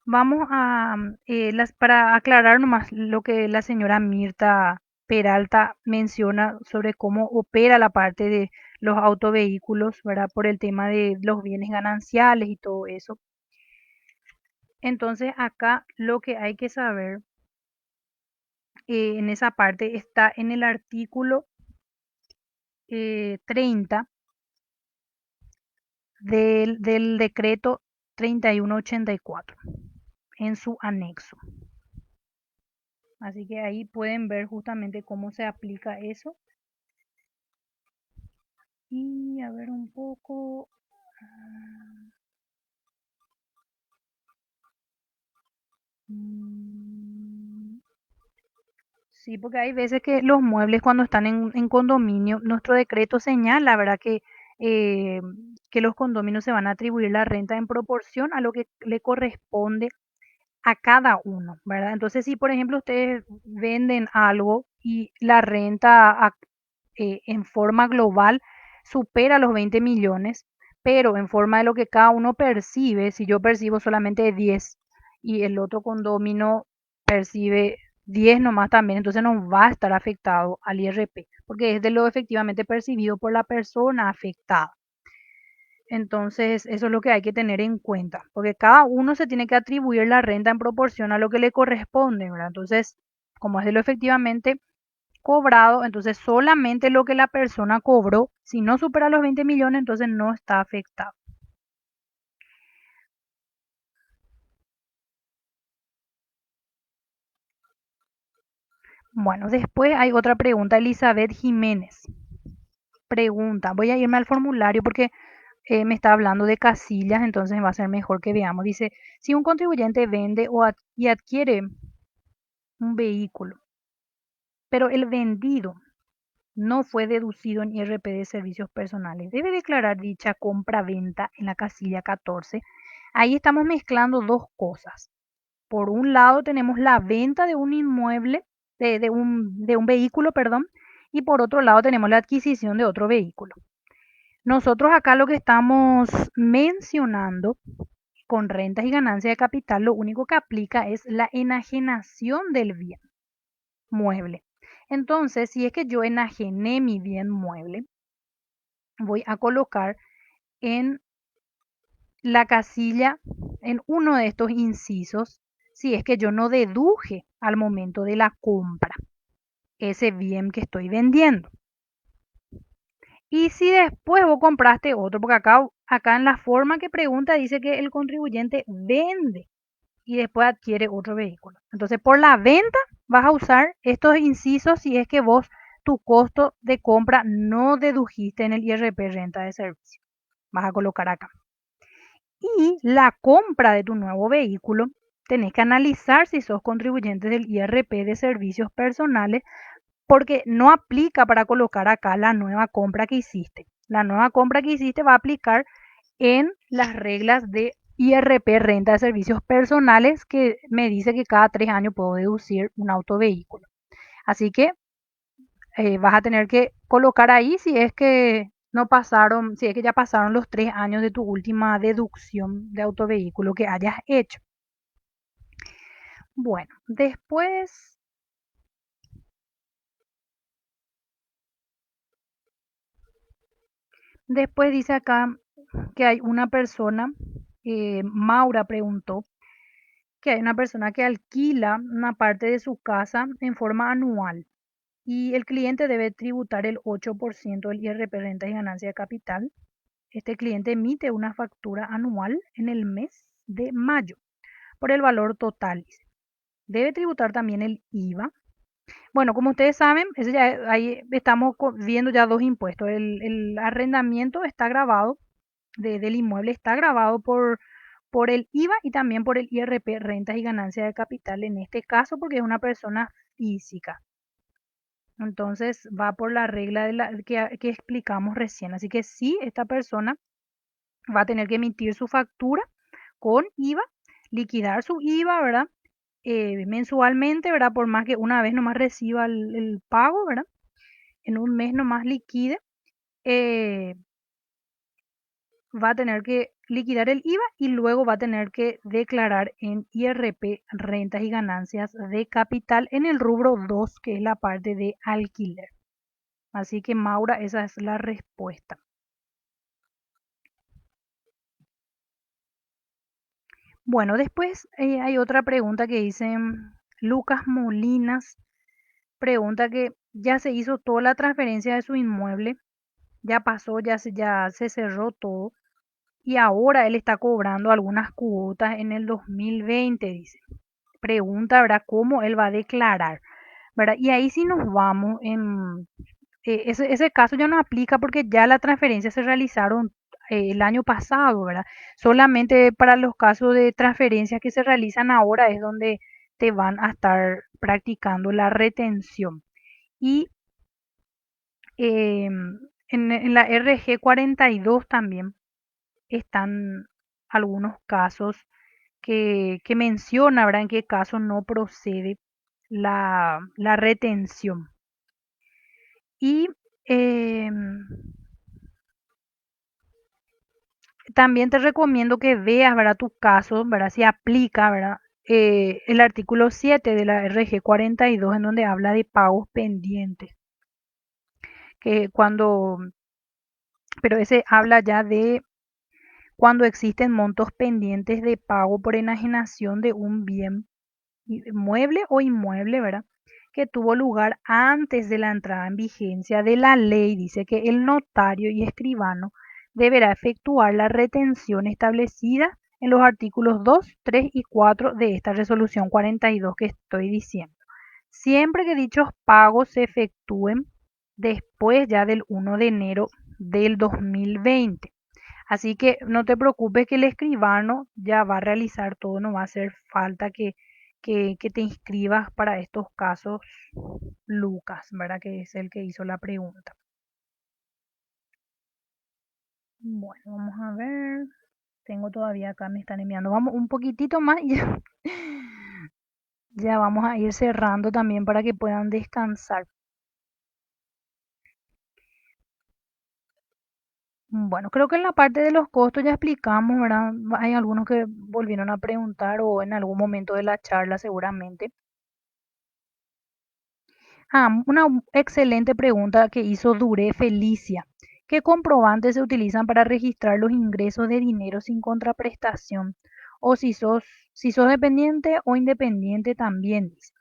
vamos a, para aclarar nomás lo que la señora Mirta Peralta menciona sobre cómo opera la parte de los autovehículos, ¿verdad? Por el tema de los bienes gananciales y todo eso. Entonces, acá lo que hay que saber en esa parte está en el artículo 30 del decreto 3184 en su anexo. Así que ahí pueden ver justamente cómo se aplica eso. Y a ver un poco. mm, Sí, porque hay veces que los muebles cuando están en condominio, nuestro decreto señala, ¿verdad? Eh, que los condominios se van a atribuir la renta en proporción a lo que le corresponde a cada uno, ¿verdad? Entonces, si por ejemplo ustedes venden algo y la renta en forma global supera los 20 millones, pero en forma de lo que cada uno percibe, si yo percibo solamente 10 y el otro condomino percibe 10 nomás también, entonces no va a estar afectado al IRP, porque es de lo efectivamente percibido por la persona afectada. Entonces, eso es lo que hay que tener en cuenta, porque cada uno se tiene que atribuir la renta en proporción a lo que le corresponde, ¿verdad? Entonces, como es de lo efectivamente cobrado, entonces solamente lo que la persona cobró, si no supera los 20 millones, entonces no está afectado. Bueno, después hay otra pregunta, Elizabeth Jiménez. Pregunta, voy a irme al formulario porque me está hablando de casillas, entonces va a ser mejor que veamos. Dice, si un contribuyente vende y adquiere un vehículo, pero el vendido no fue deducido en IRP de servicios personales, debe declarar dicha compra-venta en la casilla 14. Ahí estamos mezclando dos cosas. Por un lado tenemos la venta de un inmueble, de un vehículo, perdón, y por otro lado tenemos la adquisición de otro vehículo. Nosotros acá lo que estamos mencionando con rentas y ganancias de capital, lo único que aplica es la enajenación del bien mueble. Entonces, si es que yo enajené mi bien mueble, voy a colocar en la casilla, en uno de estos incisos, si es que yo no deduje al momento de la compra ese bien que estoy vendiendo. Y si después vos compraste otro, porque acá en la forma que pregunta dice que el contribuyente vende y después adquiere otro vehículo. Entonces, por la venta vas a usar estos incisos si es que vos tu costo de compra no dedujiste en el IRP renta de servicio. Vas a colocar acá. Y la compra de tu nuevo vehículo, tenés que analizar si sos contribuyente del IRP de servicios personales porque no aplica para colocar acá la nueva compra que hiciste. La nueva compra que hiciste va a aplicar en las reglas de IRP, renta de servicios personales, que me dice que cada 3 años puedo deducir un autovehículo. Así que vas a tener que colocar ahí si es que no pasaron, si es que ya pasaron los 3 años de tu última deducción de autovehículo que hayas hecho. Bueno, después dice acá que hay una persona, Maura preguntó, que hay una persona que alquila una parte de su casa en forma anual y el cliente debe tributar el 8% del IRP renta y ganancia de capital. Este cliente emite una factura anual en el mes de mayo por el valor total. Debe tributar también el IVA. Bueno, como ustedes saben, ahí estamos viendo ya dos impuestos. El arrendamiento está grabado, del inmueble está grabado por el IVA y también por el IRP, rentas y ganancias de capital, en este caso porque es una persona física. Entonces va por la regla que explicamos recién. Así que sí, esta persona va a tener que emitir su factura con IVA, liquidar su IVA, ¿verdad? Mensualmente, ¿verdad? Por más que una vez nomás reciba el pago, ¿verdad? En un mes nomás liquide, eh, va a tener que liquidar el IVA y luego va a tener que declarar en IRP rentas y ganancias de capital en el rubro 2, que es la parte de alquiler. Así que Maura, esa es la respuesta. Bueno, después hay otra pregunta que dice Lucas Molinas, pregunta que ya se hizo toda la transferencia de su inmueble, ya pasó, ya se cerró todo y ahora él está cobrando algunas cuotas en el 2020, dice. Pregunta, ¿verdad? ¿Cómo él va a declarar? ¿Verdad? Y ahí sí nos vamos ese caso ya no aplica porque ya las transferencias se realizaron el año pasado, ¿verdad? Solamente para los casos de transferencias que se realizan ahora es donde te van a estar practicando la retención. Y en la RG 42 también están algunos casos que menciona, ¿verdad? En qué caso no procede la retención. Y también te recomiendo que veas, ¿verdad? Tu caso, ¿verdad? Si aplica, ¿verdad? El artículo 7 de la RG 42 en donde habla de pagos pendientes, que pero ese habla ya de cuando existen montos pendientes de pago por enajenación de un bien mueble o inmueble, ¿verdad? Que tuvo lugar antes de la entrada en vigencia de la ley. Dice que el notario y escribano deberá efectuar la retención establecida en los artículos 2, 3 y 4 de esta resolución 42 que estoy diciendo. Siempre que dichos pagos se efectúen después ya del 1 de enero del 2020. Así que no te preocupes que el escribano ya va a realizar todo, no va a hacer falta que te inscribas para estos casos, Lucas, ¿verdad? Que es el que hizo la pregunta. Bueno, vamos a ver. Tengo todavía acá, me están enviando. Vamos un poquitito más y ya, ya vamos a ir cerrando también para que puedan descansar. Bueno, creo que en la parte de los costos ya explicamos, ¿verdad? Hay algunos que volvieron a preguntar o en algún momento de la charla seguramente. Una excelente pregunta que hizo Dure Felicia. ¿Qué comprobantes se utilizan para registrar los ingresos de dinero sin contraprestación? O si sos dependiente o independiente también, dice.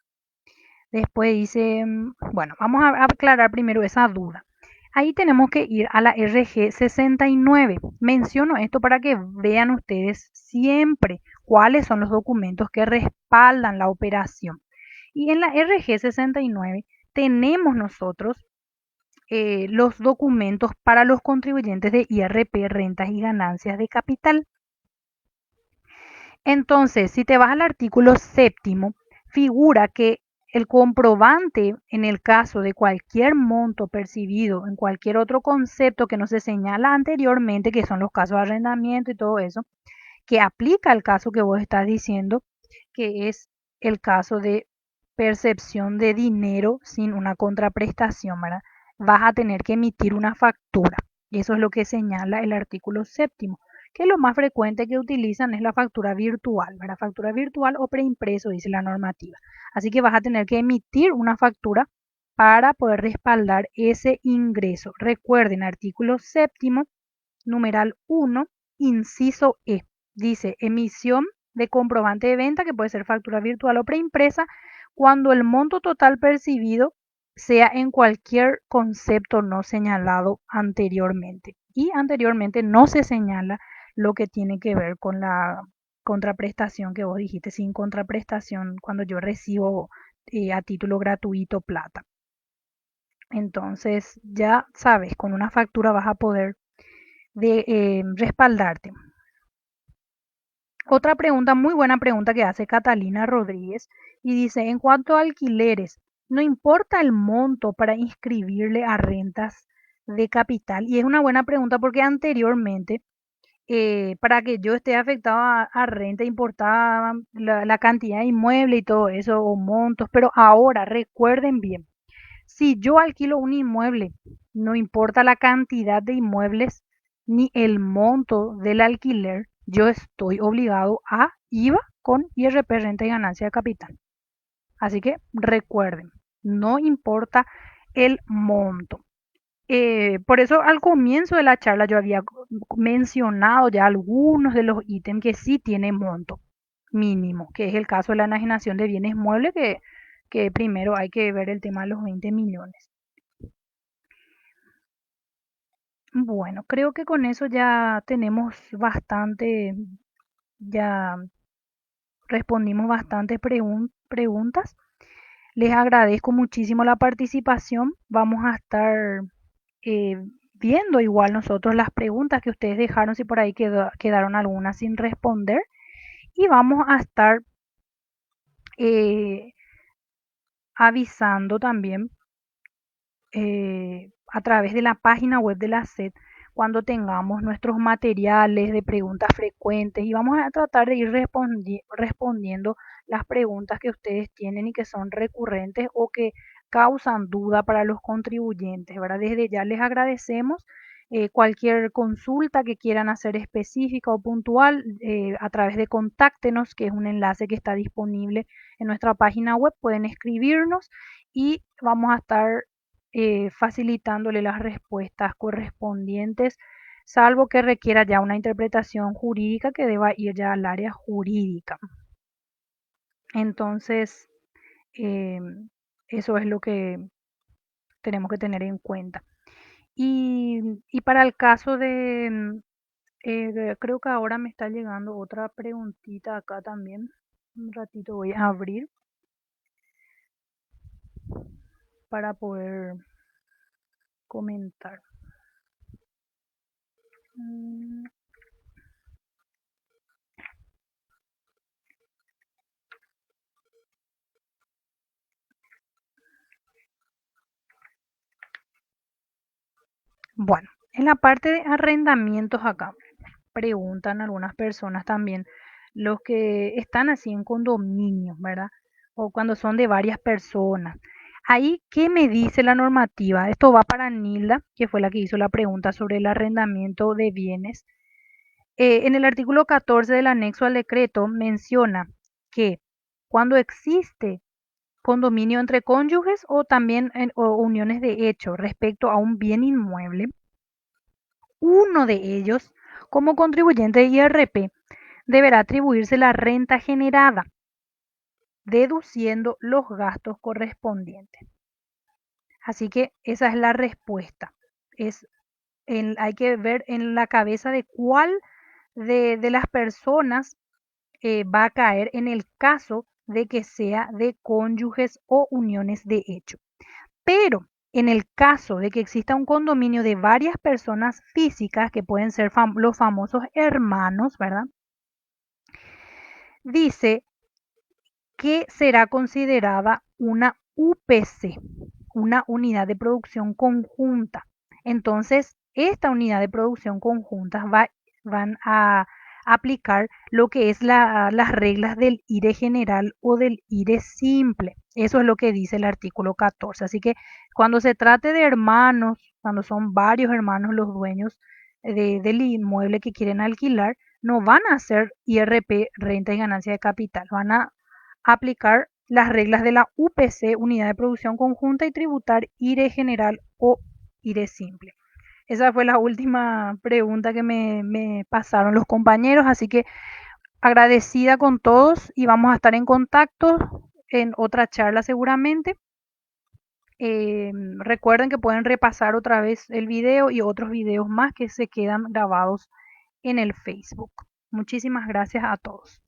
Después dice, bueno, vamos a aclarar primero esa duda. Ahí tenemos que ir a la RG 69. Menciono esto para que vean ustedes siempre cuáles son los documentos que respaldan la operación. Y en la RG 69 tenemos nosotros los documentos para los contribuyentes de IRP, rentas y ganancias de capital. Entonces, si te vas al artículo séptimo, figura que el comprobante en el caso de cualquier monto percibido en cualquier otro concepto que no se señala anteriormente, que son los casos de arrendamiento y todo eso, que aplica al caso que vos estás diciendo, que es el caso de percepción de dinero sin una contraprestación, ¿verdad? Vas a tener que emitir una factura. Y eso es lo que señala el artículo séptimo, que lo más frecuente que utilizan es la factura virtual, ¿verdad? Factura virtual o preimpreso, dice la normativa. Así que vas a tener que emitir una factura para poder respaldar ese ingreso. Recuerden, artículo séptimo, numeral 1, inciso E. Dice emisión de comprobante de venta, que puede ser factura virtual o preimpresa, cuando el monto total percibido sea en cualquier concepto no señalado anteriormente. Y anteriormente no se señala lo que tiene que ver con la contraprestación que vos dijiste, sin contraprestación, cuando yo recibo a título gratuito plata. Entonces, ya sabes, con una factura vas a poder respaldarte. Otra pregunta, muy buena pregunta que hace Catalina Rodríguez y dice, en cuanto a alquileres, no importa el monto para inscribirle a rentas de capital. Y es una buena pregunta porque anteriormente, para que yo esté afectado a renta, importaba la cantidad de inmueble y todo eso, o montos, pero ahora recuerden bien, si yo alquilo un inmueble, no importa la cantidad de inmuebles ni el monto del alquiler, yo estoy obligado a IVA con IRP, renta y ganancia de capital. Así que recuerden, no importa el monto. Por eso al comienzo de la charla yo había mencionado ya algunos de los ítems que sí tienen monto mínimo, que es el caso de la enajenación de bienes muebles, que primero hay que ver el tema de los 20 millones. Bueno, creo que con eso ya tenemos bastante, ya respondimos bastantes preguntas. Les agradezco muchísimo la participación. Vamos a estar eh, viendo igual nosotros las preguntas que ustedes dejaron, si por ahí quedaron algunas sin responder. Y vamos a estar eh, avisando también a través de la página web de la SED cuando tengamos nuestros materiales de preguntas frecuentes y vamos a tratar de ir respondiendo las preguntas que ustedes tienen y que son recurrentes o que causan duda para los contribuyentes, ¿verdad? Desde ya les agradecemos. Cualquier consulta que quieran hacer específica o puntual a través de Contáctenos, que es un enlace que está disponible en nuestra página web, pueden escribirnos y vamos a estar facilitándole las respuestas correspondientes, salvo que requiera ya una interpretación jurídica que deba ir ya al área jurídica. Entonces, eh, eso es lo que tenemos que tener en cuenta. Y para el caso creo que ahora me está llegando otra preguntita acá también. Un ratito voy a abrir para poder comentar. Bueno, en la parte de arrendamientos acá, preguntan algunas personas también, los que están así en condominios, ¿verdad? O cuando son de varias personas. Ahí, ¿qué me dice la normativa? Esto va para Nilda, que fue la que hizo la pregunta sobre el arrendamiento de bienes. En el artículo 14 del anexo al decreto menciona que cuando existe condominio entre cónyuges o también o uniones de hecho respecto a un bien inmueble, uno de ellos, como contribuyente de IRP, deberá atribuirse la renta generada, deduciendo los gastos correspondientes. Así que esa es la respuesta. Hay que ver en la cabeza de cuál de las personas va a caer en el caso de que sea de cónyuges o uniones de hecho. Pero en el caso de que exista un condominio de varias personas físicas, que pueden ser los famosos hermanos, ¿verdad? Dice que será considerada una UPC, una unidad de producción conjunta. Entonces, esta unidad de producción conjunta van a aplicar lo que es las reglas del IRE general o del IRE simple. Eso es lo que dice el artículo 14. Así que cuando se trate de hermanos, cuando son varios hermanos los dueños del inmueble que quieren alquilar, no van a hacer IRP, renta y ganancia de capital, van a aplicar las reglas de la UPC, Unidad de Producción Conjunta, y tributar IRE general o IRE simple. Esa fue la última pregunta que me pasaron los compañeros, así que agradecida con todos y vamos a estar en contacto en otra charla seguramente. Recuerden que pueden repasar otra vez el video y otros videos más que se quedan grabados en el Facebook. Muchísimas gracias a todos.